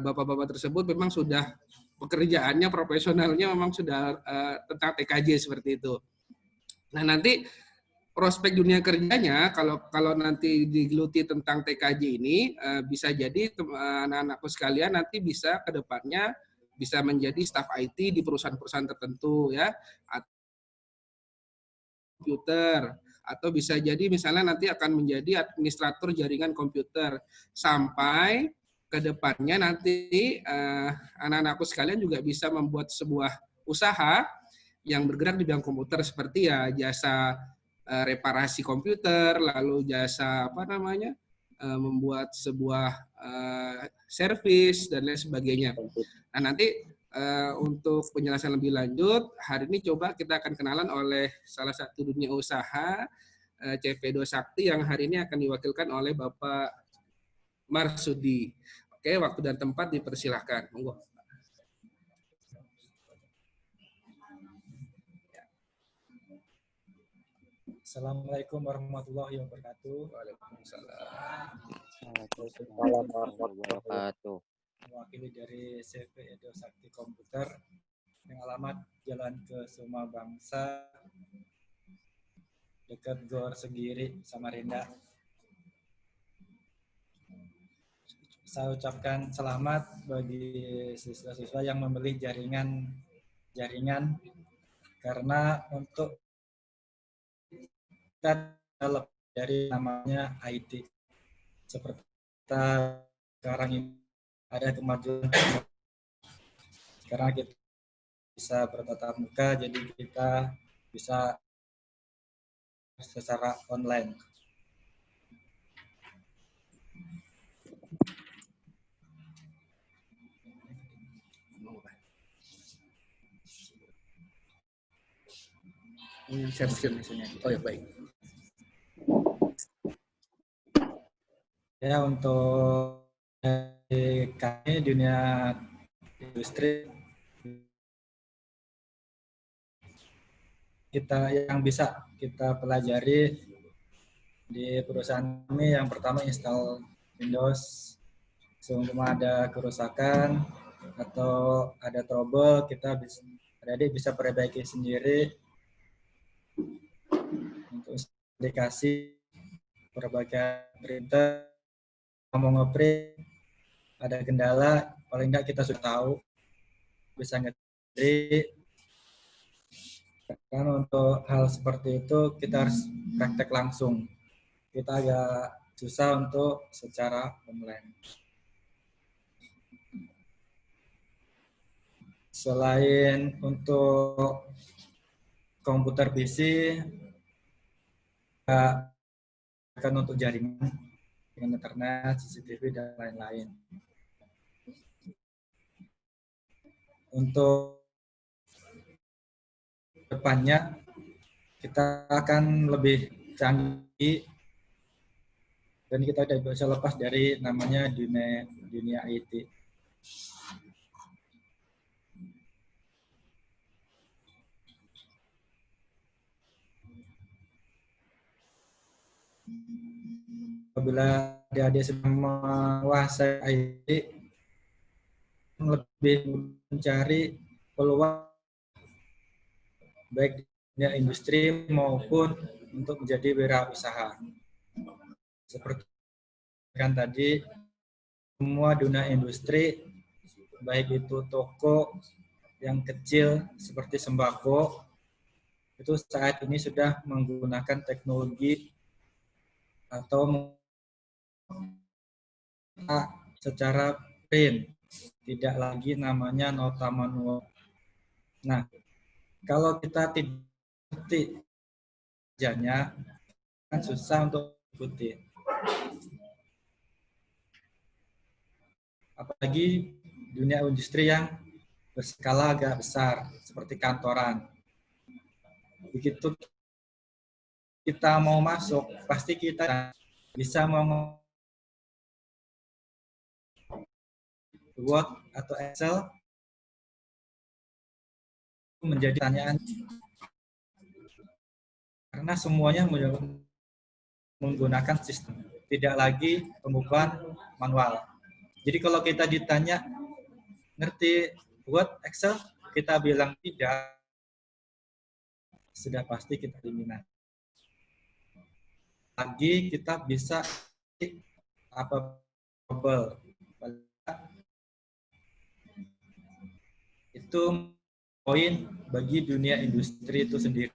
bapak-bapak tersebut memang sudah pekerjaannya, profesionalnya memang sudah tentang TKJ seperti itu. Nah, nanti prospek dunia kerjanya kalau nanti digeluti tentang TKJ ini bisa jadi anak-anakku sekalian nanti bisa ke depannya bisa menjadi staf IT di perusahaan-perusahaan tertentu ya, atau komputer, atau bisa jadi misalnya nanti akan menjadi administrator jaringan komputer, sampai ke depannya nanti anak-anakku sekalian juga bisa membuat sebuah usaha yang bergerak di bidang komputer, seperti ya jasa reparasi komputer, lalu jasa membuat sebuah servis dan lain sebagainya. Nah, nanti untuk penjelasan lebih lanjut, hari ini coba kita akan kenalan oleh salah satu dunia usaha, CV Edo Sakti, yang hari ini akan diwakilkan oleh Bapak Marsudi. Oke, waktu dan tempat dipersilahkan. Monggo. Assalamualaikum warahmatullahi wabarakatuh. Waalaikumsalam. Waalaikumsalam warahmatullahi wabarakatuh. Mewakili dari CV Edo Sakti Komputer yang alamat Jalan Kesuma Bangsa, dekat Gor Segiri, Samarinda. Saya ucapkan selamat bagi siswa-siswa yang memilih jaringan karena untuk kita lebih dari namanya IT. Seperti sekarang ini ada kemajuan, sekarang kita bisa bertatap muka, jadi kita bisa secara online. Oh ya, baik. Ya, untuk kami dunia industri yang bisa kita pelajari di perusahaan ini, yang pertama install Windows. Seumpama ada kerusakan atau ada trouble, kita bisa perbaiki sendiri untuk aplikasi perbaikan printer. Mau nge-print ada kendala, paling enggak kita sudah tahu, bisa nge-print. Kan untuk hal seperti itu kita harus praktek langsung. Kita agak susah untuk secara online. Selain untuk komputer PC, akan untuk jaringan dengan internet, CCTV, dan lain-lain. Untuk depannya kita akan lebih canggih dan kita tidak bisa lepas dari namanya dunia IT. Apabila adik-adik sedang menguasai IT, lebih mencari peluang baik di industri maupun untuk menjadi wirausaha. Seperti kan tadi, semua dunia industri, baik itu toko yang kecil seperti sembako, itu saat ini sudah menggunakan teknologi atau secara print, tidak lagi namanya nota manual. Nah, kalau kita tidak ngerti kerjanya, kan susah untuk ikuti. Apalagi dunia industri yang berskala agak besar, seperti kantoran. Begitu kita mau masuk, pasti kita bisa mau Word atau Excel menjadi pertanyaan, karena semuanya menggunakan sistem, tidak lagi pembukaan manual. Jadi kalau kita ditanya ngerti Word, Excel, kita bilang tidak, sudah pasti kita eliminasi. Lagi kita bisa apa bubble. Itu poin bagi dunia industri itu sendiri.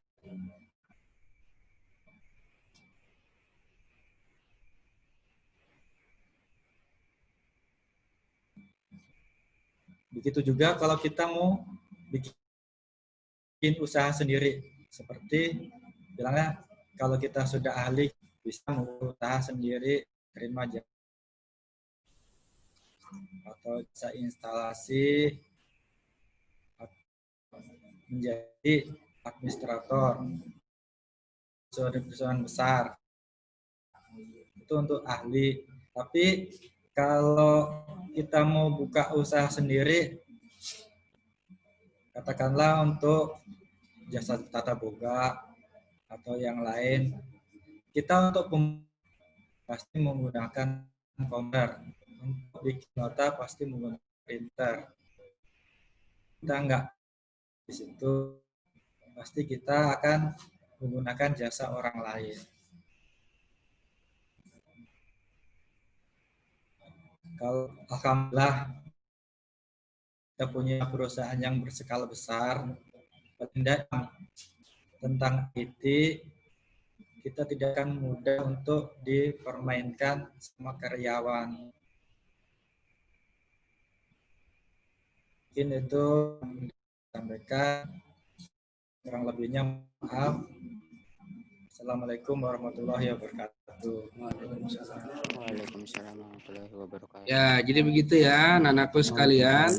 Begitu juga kalau kita mau bikin usaha sendiri, seperti bilangnya kalau kita sudah ahli bisa usaha sendiri, terima aja atau bisa instalasi, menjadi administrator perusahaan besar, itu untuk ahli. Tapi kalau kita mau buka usaha sendiri, katakanlah untuk jasa tata boga atau yang lain, kita untuk pasti menggunakan komputer. Untuk bikin nota pasti menggunakan printer. Kita enggak di situ, pasti kita akan menggunakan jasa orang lain. Kalau alhamdulillah kita punya perusahaan yang berskala besar, tentang IT, kita tidak akan mudah untuk dipermainkan sama karyawan. Mungkin itu sampaikan, kurang lebihnya maaf. Assalamualaikum warahmatullahi wabarakatuh. Waalaikumsalam warahmatullahi wabarakatuh. Ya, jadi begitu ya, anak-anakku sekalian.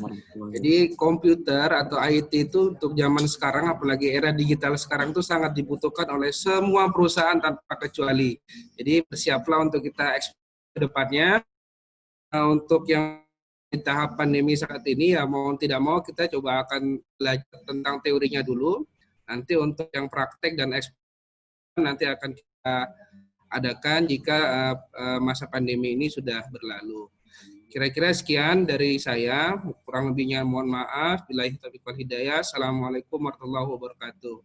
Jadi komputer atau IT itu untuk zaman sekarang, apalagi era digital sekarang itu sangat dibutuhkan oleh semua perusahaan tanpa kecuali. Jadi bersiaplah untuk kita eksplor ke depannya. Untuk yang di tahap pandemi saat ini, ya mau tidak mau kita coba akan belajar tentang teorinya dulu. Nanti untuk yang praktek dan eksperimen nanti akan kita adakan jika masa pandemi ini sudah berlalu. Kira-kira sekian dari saya, kurang lebihnya mohon maaf. Billahi taufiq wal hidayah. Assalamualaikum warahmatullahi wabarakatuh.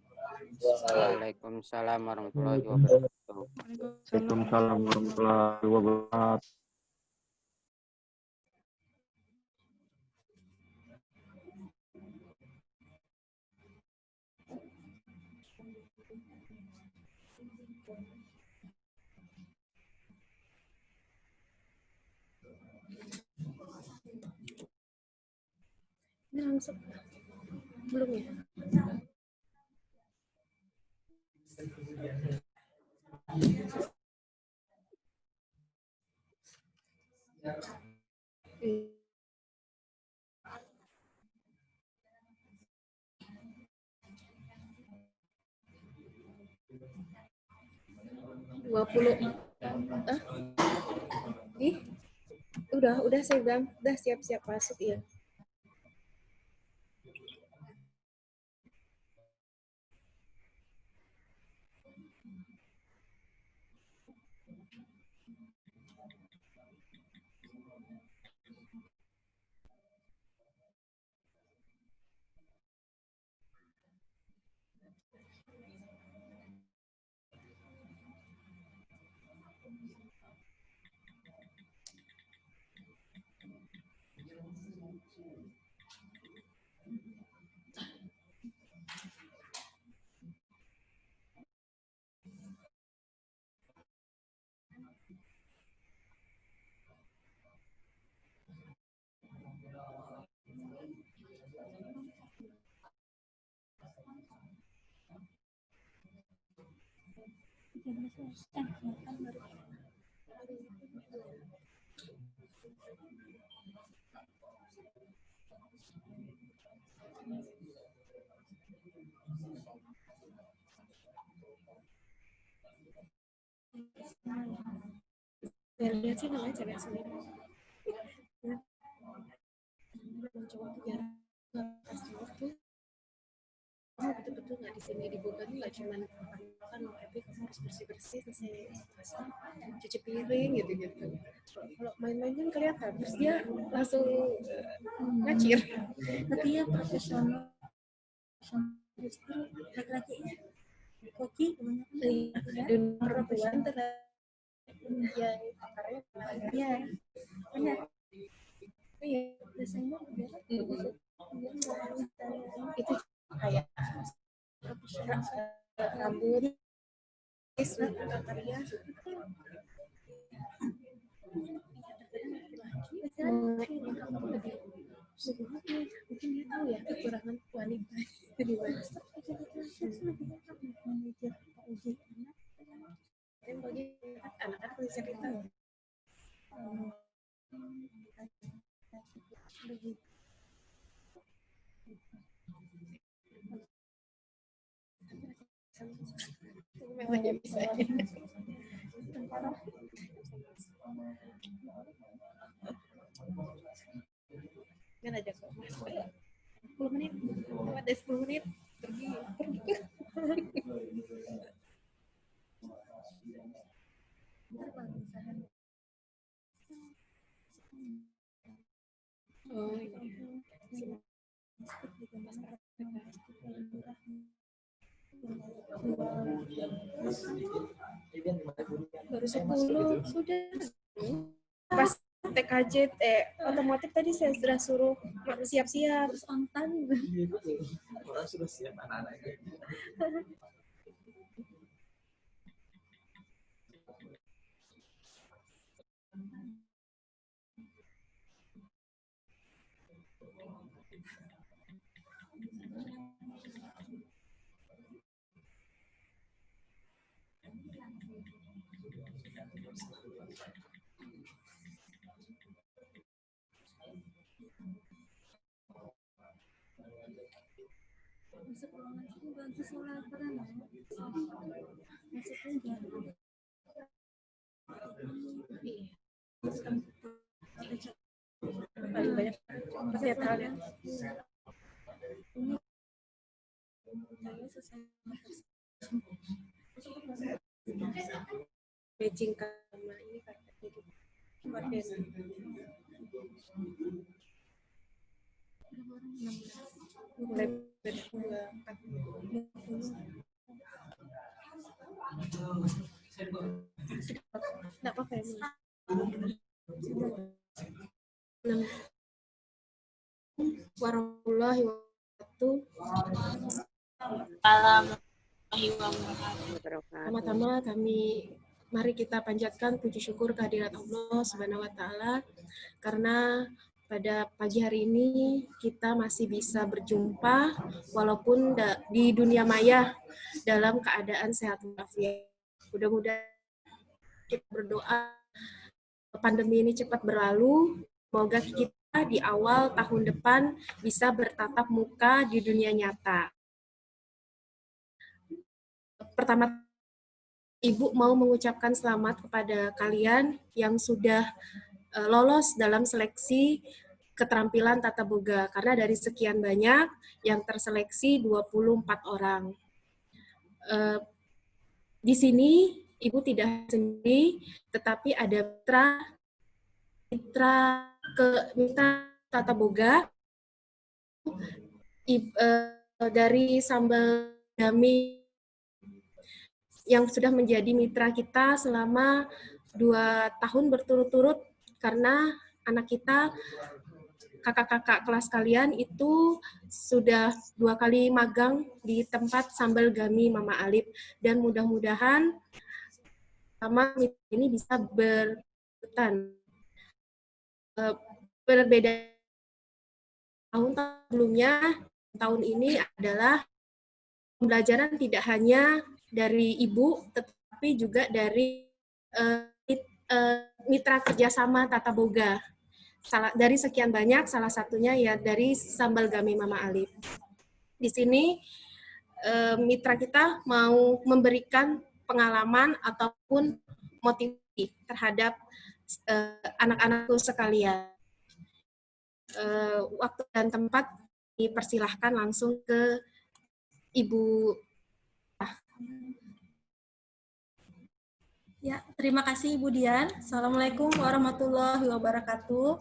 Waalaikumsalam warahmatullahi wabarakatuh. Waalaikumsalam warahmatullahi wabarakatuh. Ini langsung belum ya? Udah saya bilang, udah siap-siap masuk ya. Lihat sih namanya cewek sendiri. Mencoba biar kasih waktu. Kamu betul-betul nggak di sini dibuka tuh nggak cuma makan tapi kamu harus bersih-bersih, selesai cuci piring gitu-gitu. Kalau main-main kan kelihatan, terus dia langsung ngacir. Tapi ya profesional, justru laki-laki koki kebanyakan perempuan yang pakarnya ya benar. Iya biasanya itu kayak rambut karya mungkin dia tahu ya kekurangan wanita di mana yang bagi anak-anak bisa cerita memangnya bisa kan aja kok 10 menit ada 10 menit pergi oh iya baru 10 sudah pas TKJ otomotif tadi saya sudah suruh siap-siap spontan orang sudah siap anak-anak masuk ruangan itu bantu sholat bareng masuk aja paling banyak kelihatan ya ini saya Matching sama ini katanya gitu. Mulai dari 24. Tidak apa-apa ya. Warahmatullahi wabarakatuh. Pertama-tama mari kita panjatkan puji syukur kehadirat Allah Subhanahu wa taala karena pada pagi hari ini kita masih bisa berjumpa walaupun di dunia maya dalam keadaan sehat walafiat. Mudah-mudahan kita berdoa pandemi ini cepat berlalu. Semoga kita di awal tahun depan bisa bertatap muka di dunia nyata. Pertama, Ibu mau mengucapkan selamat kepada kalian yang sudah lolos dalam seleksi keterampilan tata boga, karena dari sekian banyak yang terseleksi 24 orang. Di sini Ibu tidak sendiri, tetapi ada mitra tata boga dari Sambal Gami yang sudah menjadi mitra kita selama 2 tahun berturut-turut, karena anak kita, kakak-kakak kelas kalian itu sudah 2 kali magang di tempat Sambal Gami Mama Alif, dan mudah-mudahan sama ini bisa berkelanjutan. Berbeda tahun sebelumnya, tahun ini adalah pembelajaran tidak hanya dari Ibu, tetapi juga dari mitra kerjasama tata boga. Dari sekian banyak, salah satunya ya dari Sambal Gami Mama Alif. Di sini mitra kita mau memberikan pengalaman ataupun motivasi terhadap anak-anakku sekalian. Waktu dan tempat dipersilahkan langsung ke Ibu. Ya, terima kasih Ibu Dian. Assalamualaikum warahmatullahi wabarakatuh.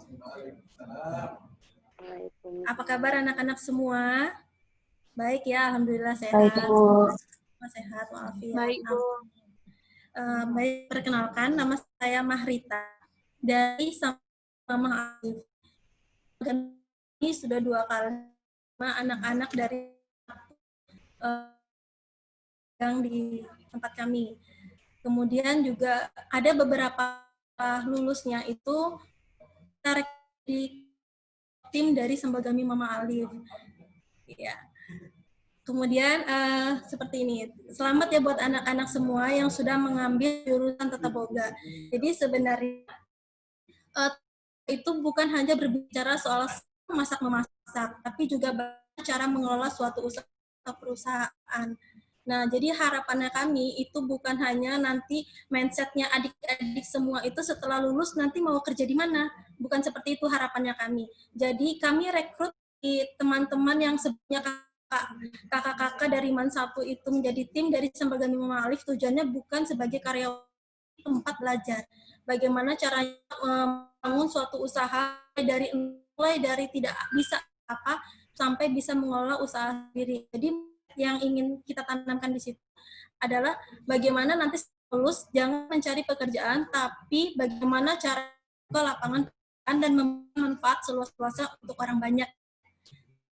Apa kabar anak-anak semua? Baik ya, alhamdulillah sehat. Baik, Bu. Sehat walafiat. Baik, Bu. Baik, perkenalkan nama saya Mahrita dari Mama Alif. Ini sudah 2 kali anak-anak dari yang di tempat kami. Kemudian juga ada beberapa lulusnya itu tarik di tim dari Sambal Gami Mama Alif. Ya. Kemudian seperti ini. Selamat ya buat anak-anak semua yang sudah mengambil jurusan tata boga. Jadi sebenarnya itu bukan hanya berbicara soal masak-memasak, tapi juga cara mengelola suatu usaha perusahaan. Nah, jadi harapannya kami itu bukan hanya nanti mindset-nya adik-adik semua itu setelah lulus nanti mau kerja di mana. Bukan seperti itu harapannya kami. Jadi kami rekrut di teman-teman yang sebelumnya kakak-kakak dari Mansapu itu menjadi tim dari Sambal Gami Mama Alif, tujuannya bukan sebagai karyawan tempat belajar. Bagaimana caranya membangun suatu usaha mulai dari tidak bisa apa sampai bisa mengelola usaha sendiri. Jadi yang ingin kita tanamkan di situ adalah bagaimana nanti lulus jangan mencari pekerjaan, tapi bagaimana cara ke lapangan pekerjaan dan memanfaat seluas-luasnya untuk orang banyak.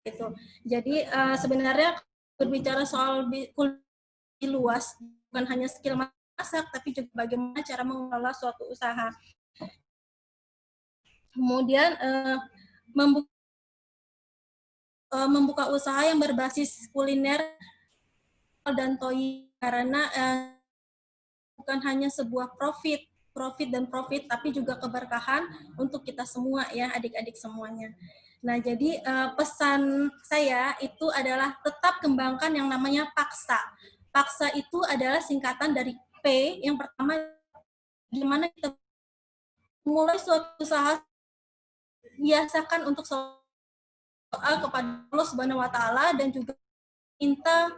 Gitu. Jadi sebenarnya berbicara soal kuliah luas bukan hanya skill masak, tapi juga bagaimana cara mengelola suatu usaha. Kemudian membuka usaha yang berbasis kuliner dan toy, karena bukan hanya sebuah profit, tapi juga keberkahan untuk kita semua ya, adik-adik semuanya. Nah, jadi pesan saya itu adalah tetap kembangkan yang namanya paksa. Paksa itu adalah singkatan dari P, yang pertama gimana kita mulai suatu usaha, biasakan untuk doa kepada Allah Subhanahu wa taala dan juga minta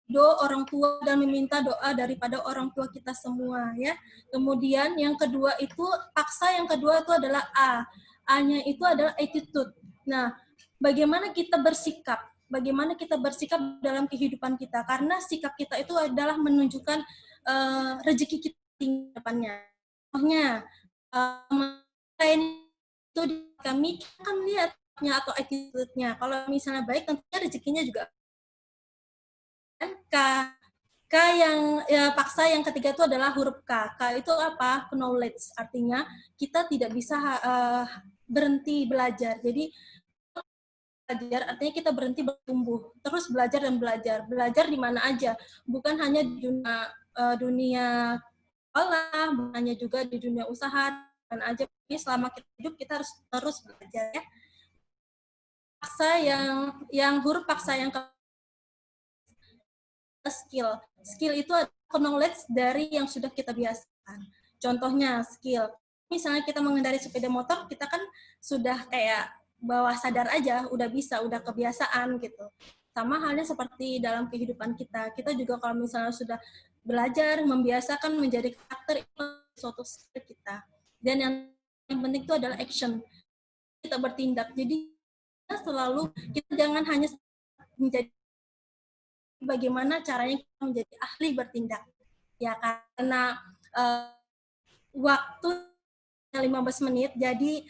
doa orang tua dan meminta doa daripada orang tua kita semua ya. Kemudian yang kedua itu paksa, yang kedua itu adalah A. A-nya itu adalah attitude. Nah, bagaimana kita bersikap? Bagaimana kita bersikap dalam kehidupan kita? Karena sikap kita itu adalah menunjukkan rezeki kita di depannya. Contohnya, itu kami akan lihatnya atau attitude-nya. Kalau misalnya baik, tentunya rezekinya juga. K yang paksa yang ketiga itu adalah huruf K. K itu apa? Knowledge. Artinya kita tidak bisa berhenti belajar. Jadi belajar artinya kita berhenti bertumbuh, terus belajar dan belajar. Belajar di mana aja, bukan hanya di dunia sekolah, bukan hanya juga di dunia usaha dan aja. Selama kita hidup kita harus terus belajar ya. Paksa yang huruf paksa yang skill. Skill itu adalah knowledge dari yang sudah kita biasakan. Contohnya skill. Misalnya kita mengendarai sepeda motor, kita kan sudah kayak bawah sadar aja, udah bisa, udah kebiasaan gitu. Sama halnya seperti dalam kehidupan kita. Kita juga kalau misalnya sudah belajar, membiasakan menjadi karakter itu suatu skill kita. Dan yang penting itu adalah action. Kita bertindak. Jadi kita jangan hanya menjadi bagaimana caranya kita menjadi ahli bertindak. Ya, karena waktu 15 menit, jadi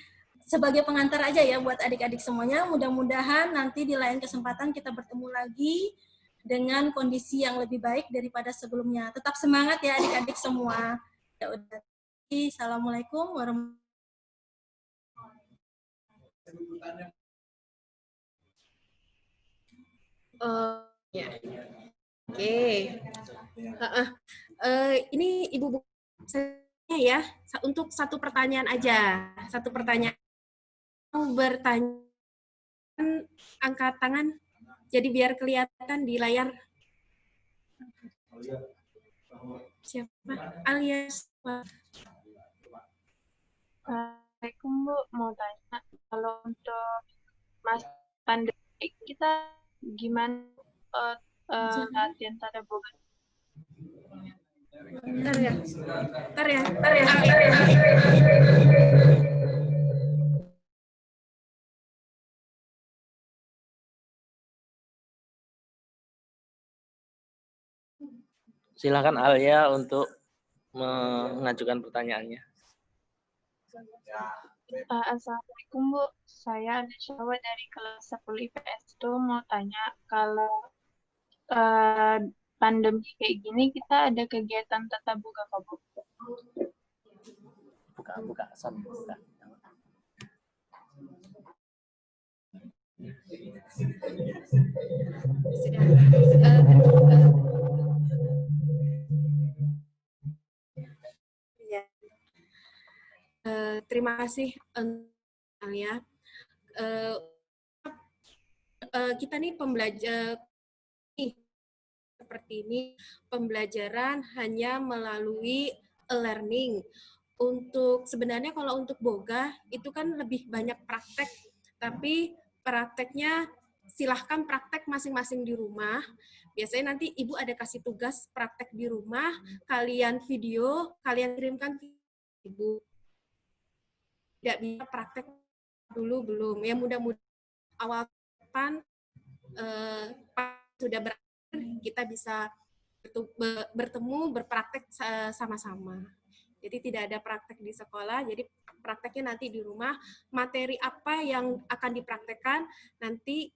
sebagai pengantar aja ya buat adik-adik semuanya. Mudah-mudahan nanti di lain kesempatan kita bertemu lagi dengan kondisi yang lebih baik daripada sebelumnya. Tetap semangat ya adik-adik semua. Ya udah. Assalamualaikum warahmatullahi wabarakatuh. Ya. Oke. Ini Ibu saya ya, untuk satu pertanyaan aja. Satu pertanyaan. Mau bertanya, angkat tangan, jadi biar kelihatan di layar. Siapa? Alias. Assalamualaikum Bu, mau tanya, kalau untuk Mas pandemi kita gimana latihan tata boga? Bentar ya. Silakan Alia untuk mengajukan pertanyaannya. Assalamualaikum Bu, saya Nasyawa dari kelas 10 IPS itu mau tanya, kalau pandemi kayak gini kita ada kegiatan tatap muka Kak Bu? Buka, Sam, buka. Terima kasih Alia. Kita nih pembelajar seperti ini, pembelajaran hanya melalui e-learning. Untuk sebenarnya kalau untuk boga itu kan lebih banyak praktek, tapi prakteknya silahkan praktek masing-masing di rumah. Biasanya nanti Ibu ada kasih tugas praktek di rumah, kalian video, kalian kirimkan ke Ibu. Tidak bisa praktek dulu belum. Ya mudah-mudahan awal depan sudah berakhir, kita bisa bertemu, berpraktek sama-sama. Jadi tidak ada praktek di sekolah, jadi prakteknya nanti di rumah. Materi apa yang akan dipraktekkan nanti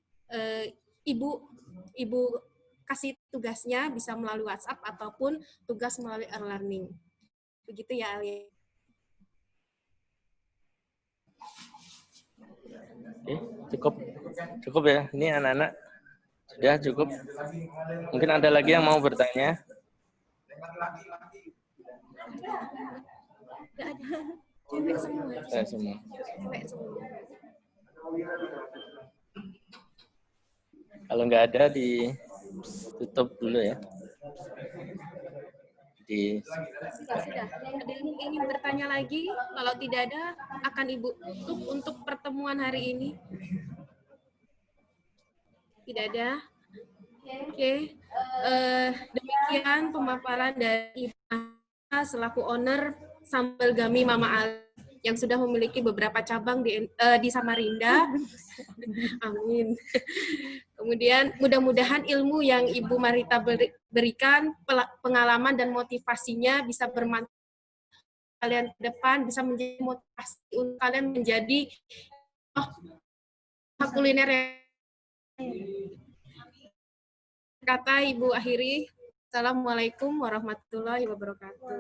Ibu kasih tugasnya bisa melalui WhatsApp ataupun tugas melalui e-learning. Begitu ya, Ali. Oke, cukup ya. Ini anak-anak sudah cukup. Mungkin ada lagi yang mau bertanya? Semua. Kalau nggak ada, ditutup dulu ya. Sudah. Ada yang ingin bertanya lagi? Kalau tidak ada, akan Ibu tutup untuk pertemuan hari ini. Tidak ada. Oke, demikian pemaparan dari Ibu selaku owner Sambal Gami Mama Ali yang sudah memiliki beberapa cabang di Samarinda. Amin. Kemudian mudah-mudahan ilmu yang Ibu Marita berikan, pengalaman dan motivasinya bisa bermanfaat kalian ke depan, bisa menjadi motivasi untuk kalian menjadi kuliner yang kata Ibu akhiri. Assalamualaikum warahmatullahi wabarakatuh.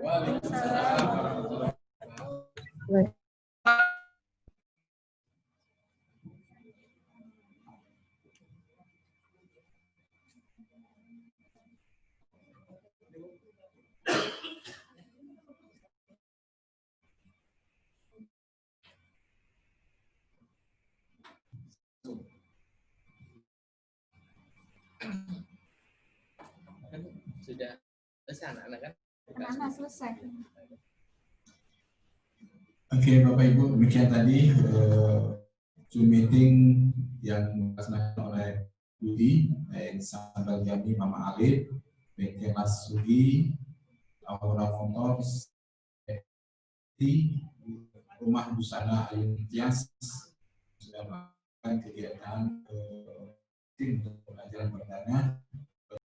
Sudah selesai anak-anak kan? Anak-anak selesai. Oke, Bapak Ibu, demikian tadi Zoom meeting yang dilaksanakan oleh Budi, Sambal Gami Mama Alif, Bengkel Mas Sugi, Aura Motors, Rumah Busana Ayun Tias, sudah melakukan kegiatan tim untuk pelajaran perdana